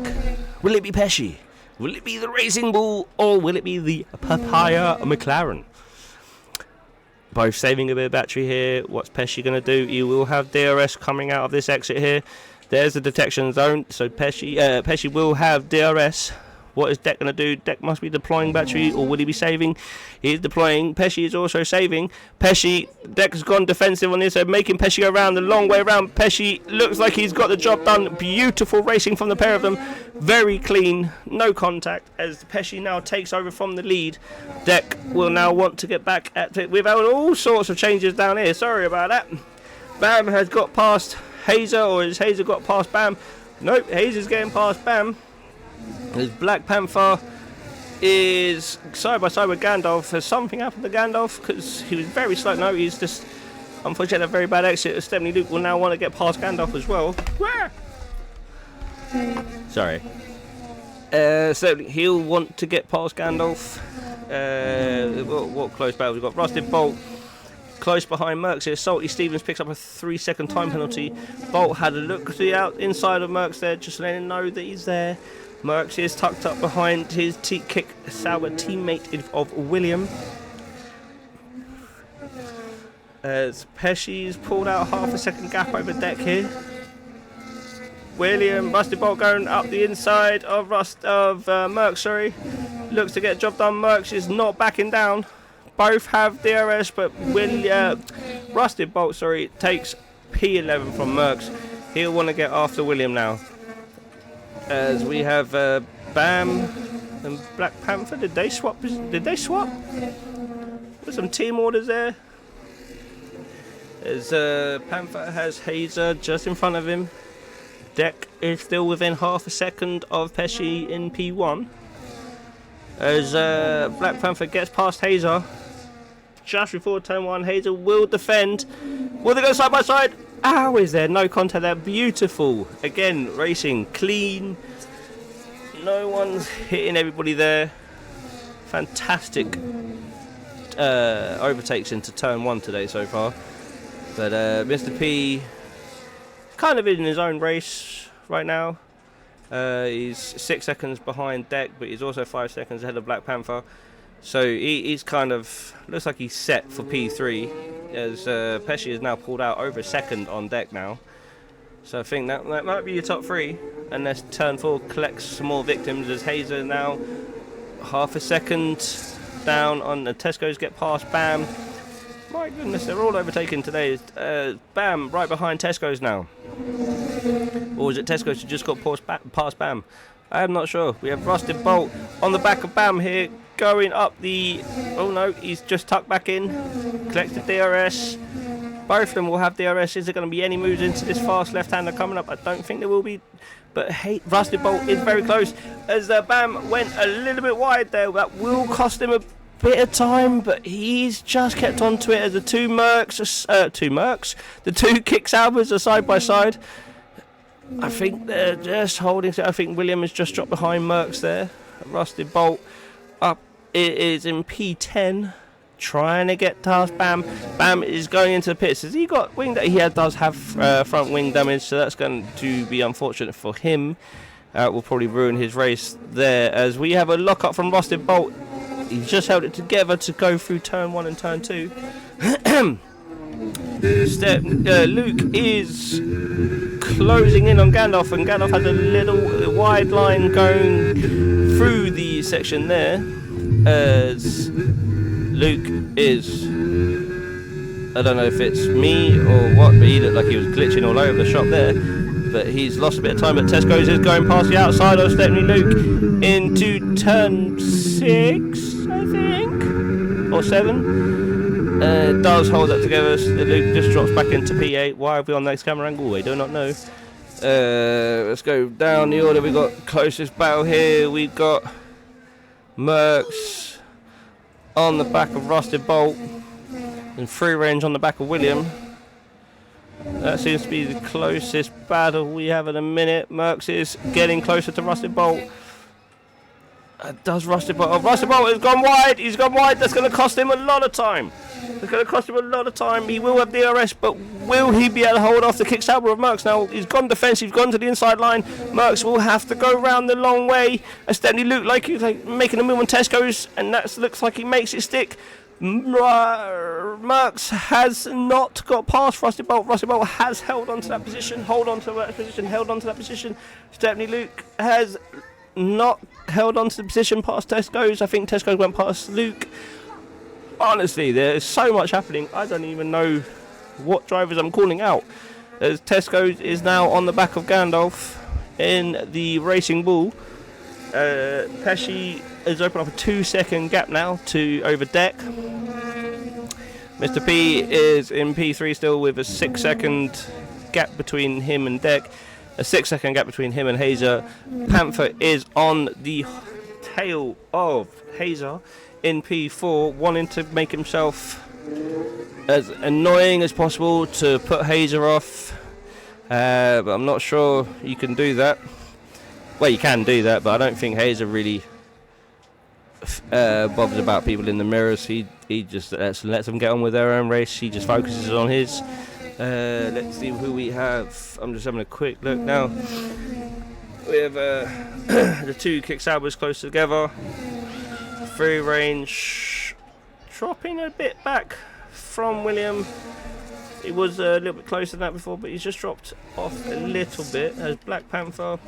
Will it be Pesci? Will it be the Racing Bull? Or will it be the Papaya McLaren? Both saving a bit of battery here. What's Pesci going to do? He will have DRS coming out of this exit here. There's the detection zone, so Pesci will have DRS. What is Deck going to do? Deck must be deploying battery, or would he be saving? He is deploying. Pesci is also saving. Pesci, Deck has gone defensive on this, so making Pesci go around the long way around. Pesci looks like he's got the job done. Beautiful racing from the pair of them. Very clean, no contact, as Pesci now takes over from the lead. Deck will now want to get back at it. We've had all sorts of changes down here. Sorry about that. Bam has got past Hazer, or has Hazer got past Bam? Nope, Hazer's getting past Bam. As Black Panther is side by side with Gandalf. Has something happened to Gandalf? Because he was very slow. No, he's just unfortunately had a very bad exit. Stephanie Luke will now want to get past Gandalf as well. Sorry. So he'll want to get past Gandalf. What close battle? We've got Rusted Bolt close behind Mercs here. Salty Stevens picks up a 3-second time penalty. Bolt had a look to the inside of Mercs there, just letting him know that he's there. Mercs is tucked up behind his kick sour teammate of William. As Pesci's pulled out half a second gap over Deck here. William, Rusty Bolt going up the inside of Mercs, sorry. Looks to get job done. Mercs is not backing down. Both have DRS, but Rusty Bolt, sorry, takes P11 from Mercs. He'll want to get after William now. As we have Bam and Black Panther. Did they swap? There's some team orders there. As Panther has Hazer just in front of him. Deck is still within half a second of Pesci in P1. As Black Panther gets past Hazer. Just before turn 1, Hazer will defend. Will they go side by side? Ow, is there no contact there? Beautiful. Again, racing clean. No one's hitting everybody there. Fantastic overtakes into turn 1 today so far. But Mr. P kind of in his own race right now. He's 6 seconds behind Deck, but he's also 5 seconds ahead of Black Panther. So he's kind of, looks like he's set for P3, as Pesci has now pulled out over a second on Deck now. So I think that might be your top 3, unless turn 4 collects some more victims, as Hazer now half a second down on the Tesco's, get past Bam. My goodness, they're all overtaken today. Bam right behind Tesco's now. Or is it Tesco's who just got past Bam? I'm not sure. We have Rusted Bolt on the back of Bam here, going up the... Oh no, he's just tucked back in. Collects the DRS. Both of them will have DRS. Is there going to be any moves into this fast left-hander coming up? I don't think there will be. But hey, Rusted Bolt is very close. As Bam went a little bit wide there, that will cost him a bit of time, but he's just kept on to it as the two Kicks Albers are side by side. I think they're just holding. I think William has just dropped behind Mercs there. Rusted Bolt up. It is in P10, trying to get past Bam. Bam is going into the pits. Has he got wing? He does have front wing damage, so that's going to be unfortunate for him. Will probably ruin his race there. As we have a lock up from Rusted Bolt. He's just held it together to go through turn 1 and turn 2. Luke is closing in on Gandalf, and Gandalf has a little wide line going through the section there, as Luke is, I don't know if it's me or what, but he looked like he was glitching all over the shop there, but he's lost a bit of time. But Tesco's is going past the outside of Stephanie Luke into turn 6, I think, or 7. It does hold that together. Luke just drops back into P8. Why are we on the next camera angle? We do not know. Let's go down the order. We've got closest battle here. We've got Mercs on the back of Rusted Bolt and Free Range on the back of William. That seems to be the closest battle we have in a minute. Mercs is getting closer to Rusted Bolt. Does Rusted Bolt? Oh, Rusted Bolt has gone wide. He's gone wide. That's going to cost him a lot of time. It's going to cost him a lot of time. He will have DRS, but will he be able to hold off the kick saber of Mercs? Now, he's gone defensive, he's gone to the inside line. Mercs will have to go round the long way. And Stephanie Luke, like he's making a move on Tesco's, and that looks like he makes it stick. Mercs has not got past Rusty Bolt. Rusty Bolt has held on to that position, held on to that position. Stephanie Luke has not held on to the position past Tesco's. I think Tesco's went past Luke. Honestly, there's so much happening. I don't even know what drivers I'm calling out. As Tesco's is now on the back of Gandalf in the Racing Bull. Pesci has opened up a 2-second gap now to over Deck. Mr. P is in P3 still with a 6-second gap between him and Deck. A 6-second gap between him and Hazer. Panther is on the tail of Hazer in P4, wanting to make himself as annoying as possible to put Hazer off. But I'm not sure you can do that. Well, you can do that, but I don't think Hazer really bothers about people in the mirrors. He just lets them get on with their own race. He just focuses on his. Let's see who we have. I'm just having a quick look now. We have the two Kick Saubers close together. Free range dropping a bit back from William. He was a little bit closer than that before, but he's just dropped off a little bit. As Black Panther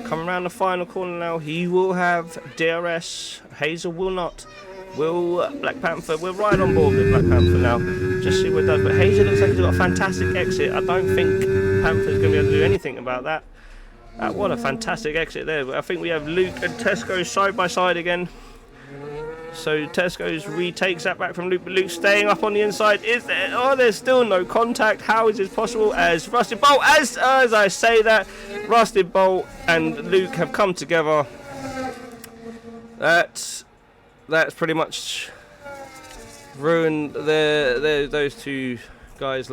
coming around the final corner now, he will have DRS. Hazel will not. Will Black Panther? We're right on board with Black Panther now. Just see what it does. But Hazel looks like he's got a fantastic exit. I don't think Panther's going to be able to do anything about that. What a fantastic exit there. But I think we have Luke and Tesco side by side again. So Tesco's retakes that back from Luke, but Luke staying up on the inside. Is there? Oh, there's still no contact. How is this possible? As Rusted Bolt, as I say that, Rusted Bolt and Luke have come together. That's pretty much ruined those two guys'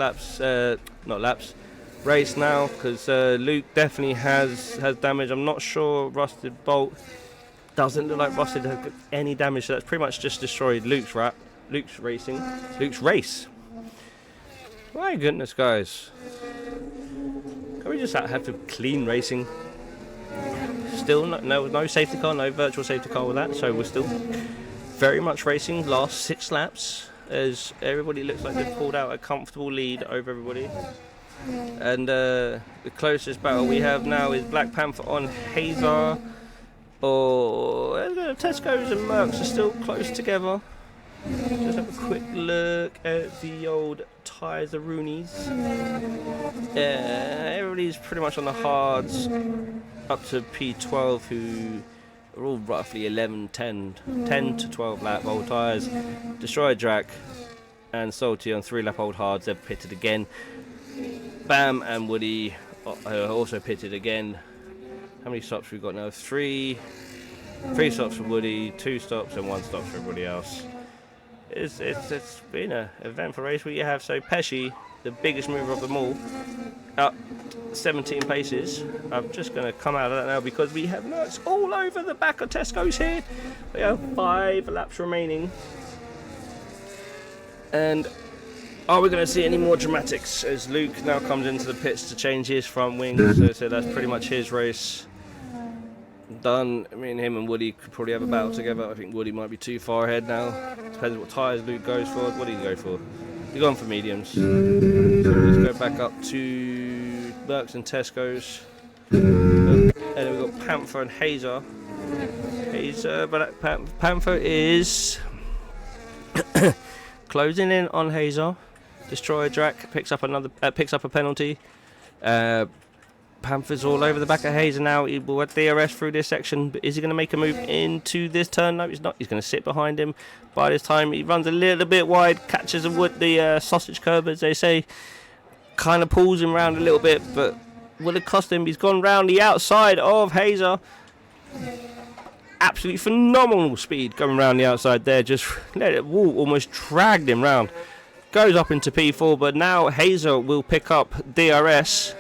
race now, because Luke definitely has damage. I'm not sure Rusted Bolt. Doesn't look like Rusted has got any damage, so that's pretty much just destroyed Luke's race. My goodness, guys. Can we just have to clean racing? Still no safety car, no virtual safety car with that, so we're still very much racing. Last 6 laps, as everybody looks like they've pulled out a comfortable lead over everybody. And the closest battle we have now is Black Panther on Hazer. Tesco's and Mercs are still close together. Just have a quick look at the old tyres, the Roonies. Everybody's pretty much on the hards up to P12, who are all roughly 10 to 12 lap old tyres. Destroyer Drac and Salty on 3 lap old hards, they've pitted again. Bam and Woody are also pitted again. How many stops we've got now? 3 stops for Woody, 2 stops and 1 stop for everybody else. It's been an eventful race. We have Pesci, the biggest mover of them all, up 17 places. I'm just going to come out of that now because we have nuts all over the back of Tesco's here. We have 5 laps remaining. And are we going to see any more dramatics as Luke now comes into the pits to change his front wing? So that's pretty much his race done. I mean, him and Woody could probably have a battle together. I think Woody might be too far ahead now. Depends what tyres Luke goes for. What do you go for? You're going for mediums. So let's go back up to Mercs and Tesco's. And then we've got Panther and Hazer. But Panther is closing in on Hazer. Destroyer Drac picks up a penalty. Panther's all over the back of Hazer now. He will have DRS through this section, but is he going to make a move into this turn? No, he's not. He's going to sit behind him. By this time, he runs a little bit wide, catches the sausage curb, as they say. Kind of pulls him round a little bit, but will it cost him? He's gone round the outside of Hazer. Absolutely phenomenal speed going round the outside there. Just let it walk, almost dragged him round. Goes up into P4, but now Hazer will pick up DRS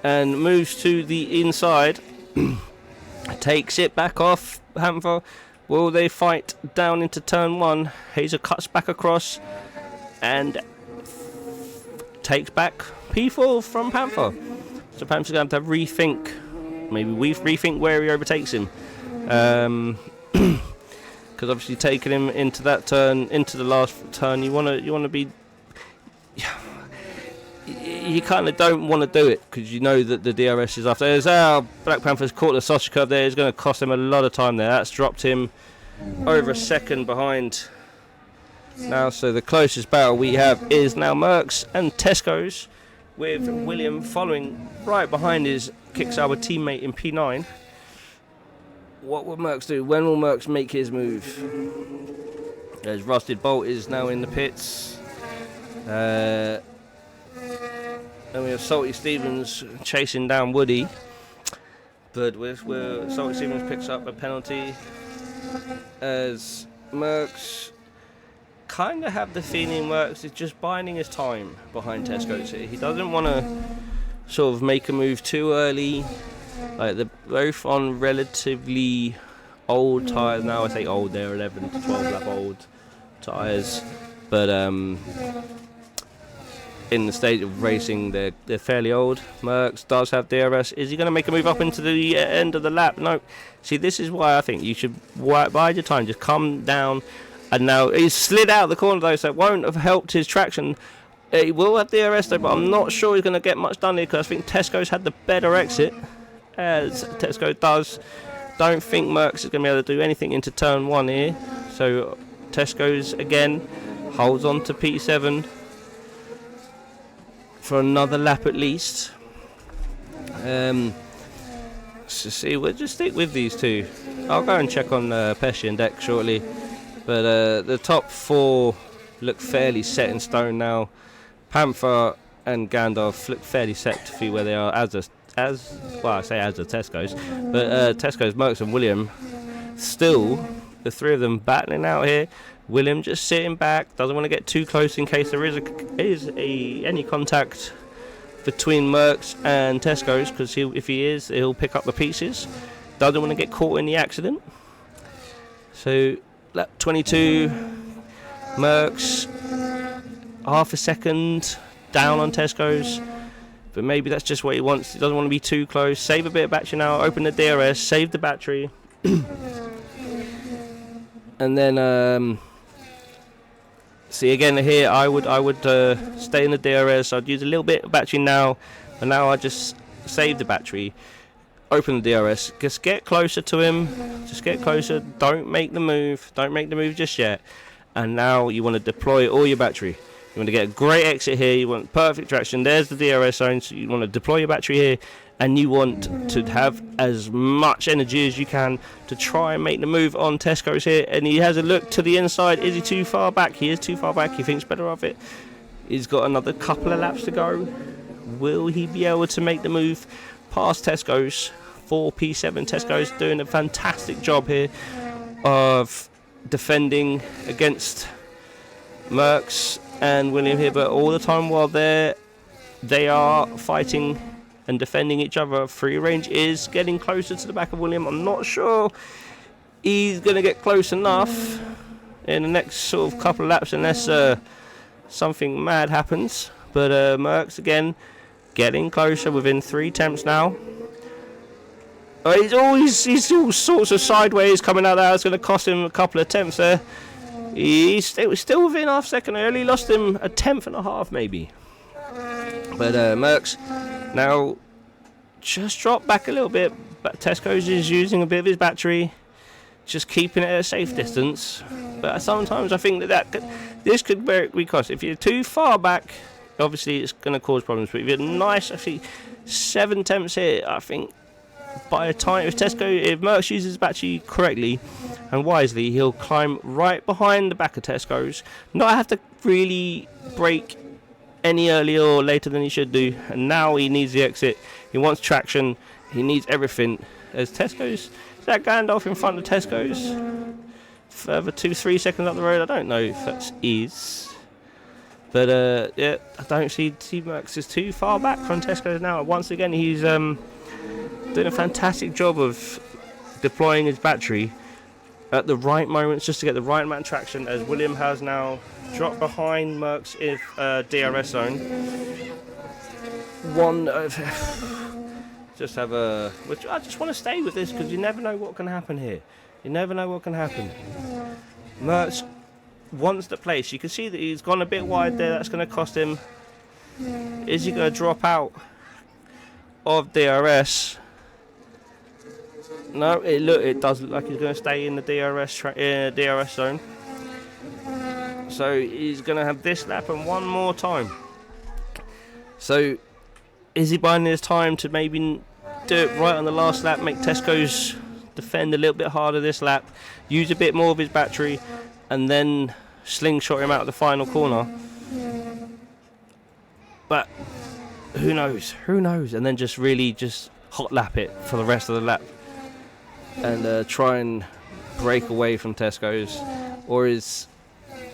and moves to the inside. Takes it back off Panther. Will they fight down into turn 1? Hazer cuts back across and takes back P4 from Panther. So Panther's going to have to rethink. Maybe we rethink where he overtakes him. Because obviously taking him into that turn, into the last turn, you want to be. you kind of don't want to do it because you know that the DRS is after. There's Black Panther's caught the sausage curve there. It's going to cost him a lot of time there. That's dropped him over a second behind now. So the closest battle we have is now Merckx and Tesco's, with William following right behind his Kicksauber teammate in P9. What will Merckx do? When will Merckx make his move? As Rusted Bolt is now in the pits. And we have Salty Stevens chasing down Woody. But Salty Stevens picks up a penalty as Merckx kind of have the feeling Merckx is just biding his time behind Tesco's here. He doesn't want to sort of make a move too early. Like, they're both on relatively old tyres now. I say old, they're 11 to 12 lap old tyres. But in the stage of racing, they're fairly old. Merckx does have DRS. Is he going to make a move up into the end of the lap? No. See, this is why I think you should bide your time. Just come down. And now he's slid out the corner though, so it won't have helped his traction. He will have DRS though, but I'm not sure he's going to get much done here because I think Tesco's had the better exit, as Tesco does. Don't think Merckx is going to be able to do anything into turn 1 here. So Tesco's again holds on to P7 for another lap at least. So see, we'll just stick with these two. I'll go and check on Pesci and Deck shortly. But the top 4 look fairly set in stone now. Panther and Gandalf look fairly set to see where they are as well, I say as the Tesco's. But Tesco's, Merckx and William, still, the 3 of them battling out here. William just sitting back, doesn't want to get too close in case there is any contact between Merckx and Tesco's, because if he is, he'll pick up the pieces. Doesn't want to get caught in the accident. So lap 22, Merckx half a second down on Tesco's, but maybe that's just what he wants. He doesn't want to be too close. Save a bit of battery now, open the DRS, save the battery. And then see again here, I would stay in the DRS. I'd use a little bit of battery now, and now I just save the battery. Open the DRS, just get closer to him, just get closer, don't make the move just yet. And now you want to deploy all your battery. You want to get a great exit here, you want perfect traction, there's the DRS zone, so you want to deploy your battery here, and you want to have as much energy as you can to try and make the move on Tesco's here. And he has a look to the inside, is he too far back? He is too far back, he thinks better of it. He's got another couple of laps to go. Will he be able to make the move past Tesco's? 4 P7. Tesco's doing a fantastic job here of defending against Merckx and William here, but all the time while they are fighting and defending each other, Free Range is getting closer to the back of William. I'm not sure he's going to get close enough in the next sort of couple of laps unless something mad happens. But Merckx again getting closer within 3 attempts now. He's all sorts of sideways coming out there. It's going to cost him a couple of attempts there. He's still within half a second. I only lost him a tenth and a half maybe. But Merckx now just dropped back a little bit. But Tesco's is using a bit of his battery, just keeping it at a safe distance. But sometimes I think this could be cost. If you're too far back, obviously it's going to cause problems. But if you're nice, actually 7 attempts here, I think. By the time if Merckx uses his battery correctly and wisely, he'll climb right behind the back of Tesco's, not have to really brake any earlier or later than he should do. And now he needs the exit, he wants traction, he needs everything. As Tesco's, is that Gandalf in front of Tesco's? Further 2-3 seconds up the road, I don't know if that is. But yeah, I don't see Merckx is too far back from Tesco's now. Once again, he's doing a fantastic job of deploying his battery at the right moments just to get the right amount of traction, as William has now dropped behind Merckx in DRS zone. Just have a... Which I just want to stay with this because you never know what can happen here. You never know what can happen. Merckx wants the place. You can see that he's gone a bit wide there. That's going to cost him Is he going to drop out of DRS? No, it does look like he's going to stay in the DRS zone. So he's going to have this lap and one more time. So is he buying his time to maybe do it right on the last lap, make Tesco's defend a little bit harder this lap, use a bit more of his battery, and then slingshot him out of the final corner? But who knows? And then just really just hot lap it for the rest of the lap and try and break away from Tesco's? Or is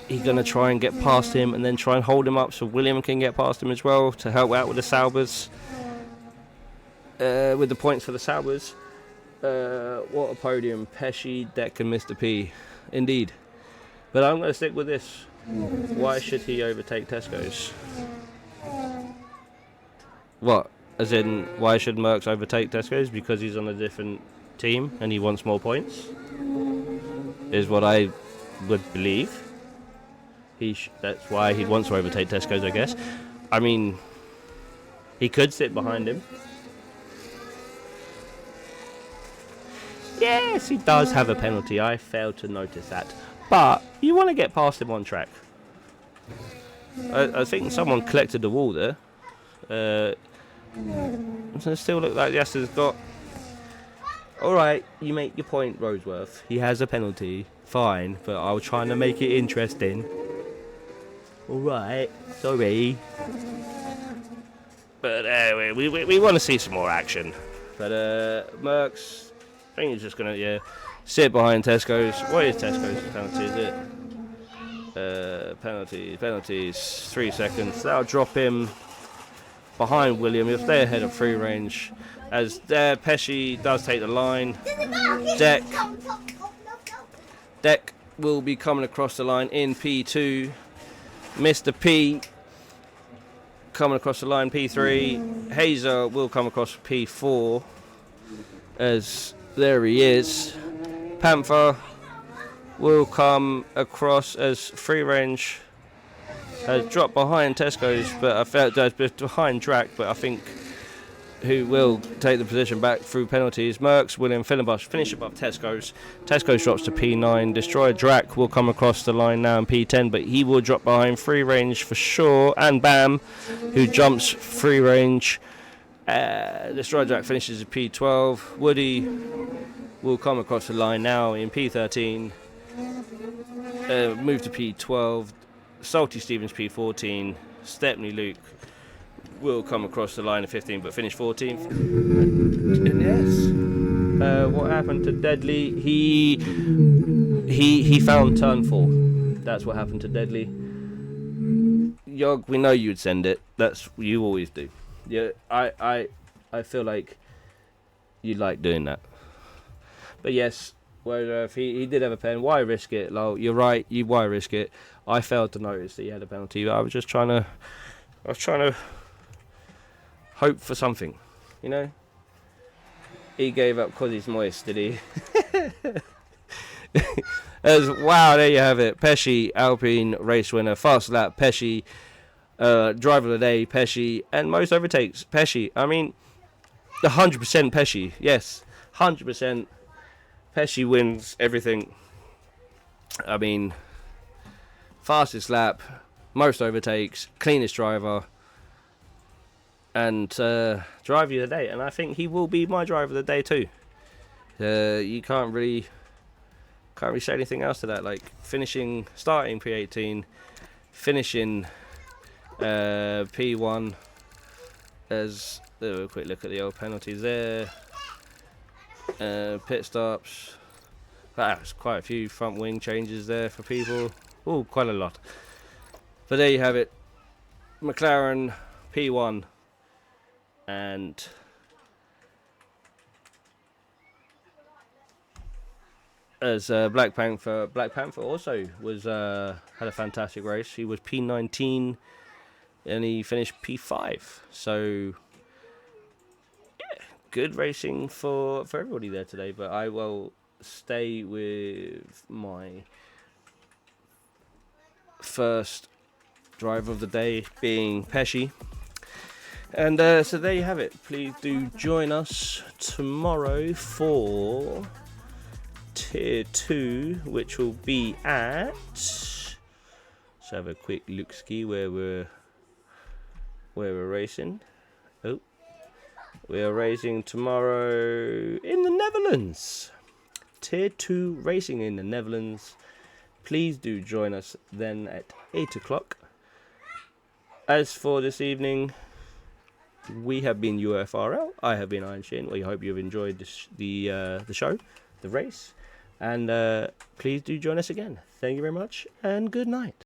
he going to try and get past him and then try and hold him up so William can get past him as well to help out with the Saubers, with the points for the Saubers? What a podium. Pesci, Deck and Mr. P. Indeed. But I'm going to stick with this. Why should he overtake Tesco's? What? As in, why should Merckx overtake Tesco's? Because he's on a different team and he wants more points? Is what I would believe. That's why he wants to overtake Tesco's, I guess. I mean, he could sit behind him. Yes, he does have a penalty. I failed to notice that. But you want to get past him on track. I think someone collected the wall there. It still look like Yasser's got... Alright, you make your point, Roseworth. He has a penalty. Fine, but I was trying to make it interesting. Alright, sorry. But anyway, we want to see some more action. But Merckx, I think he's just going to sit behind Tesco's. What is Tesco's penalty, is it? Penalties, 3 seconds. That'll drop him behind William. He'll stay ahead of free range. As there, Pesci does take the line. Deck will be coming across the line in P2. Mr. P coming across the line P3. Hazer will come across P4. As there he is. Panther will come across as free range. Has dropped behind Tesco's, but I felt behind Drac, but I think who will take the position back through penalties. Merckx, William, Fillenbush finish above Tesco's. Tesco's drops to P9. Destroyer Drac will come across the line now in P10, but he will drop behind free range for sure. And Bam, who jumps free range. Destroyer Drac finishes at P12. Woody will come across the line now in P13. Move to P12. Salty Stevens P14. Stepney Luke will come across the line at 15 but finish 14th. And yes, what happened to Deadly? He found turn 4. That's what happened to Deadly. Yog, we know you'd send it. That's you always do. Yeah, I feel like you like doing that. But yes, well, if he did have a pen, why risk it? Lol, you're right. Why risk it? I failed to notice that he had a penalty. I was just trying to hope for something, you know. He gave up because he's moist, did he? Wow, there you have it. Pesci, Alpine race winner, fast lap. Pesci, driver of the day. Pesci, and most overtakes. Pesci. I mean, 100% Pesci. Yes, 100%. Pesci wins everything. I mean, fastest lap, most overtakes, cleanest driver, and driver of the day. And I think he will be my driver of the day too. You can't really say anything else to that. Like starting P18, finishing P1. As a quick look at the old penalties there. Pit stops. That's quite a few front wing changes there for people. Oh, quite a lot. But there you have it. McLaren P1 and as Black Panther also was had a fantastic race. He was P19 and he finished P5. So good racing for everybody there today, but I will stay with my first driver of the day being Pesci. And so there you have it. Please do join us tomorrow for Tier 2, which will be at... Let's have a quick look-ski where we're racing. Oh, we are racing tomorrow in the Netherlands. Tier 2 racing in the Netherlands. Please do join us then at 8 o'clock. As for this evening, we have been UFRL. I have been Iron Shin. We hope you've enjoyed the show, the race. And please do join us again. Thank you very much, and good night.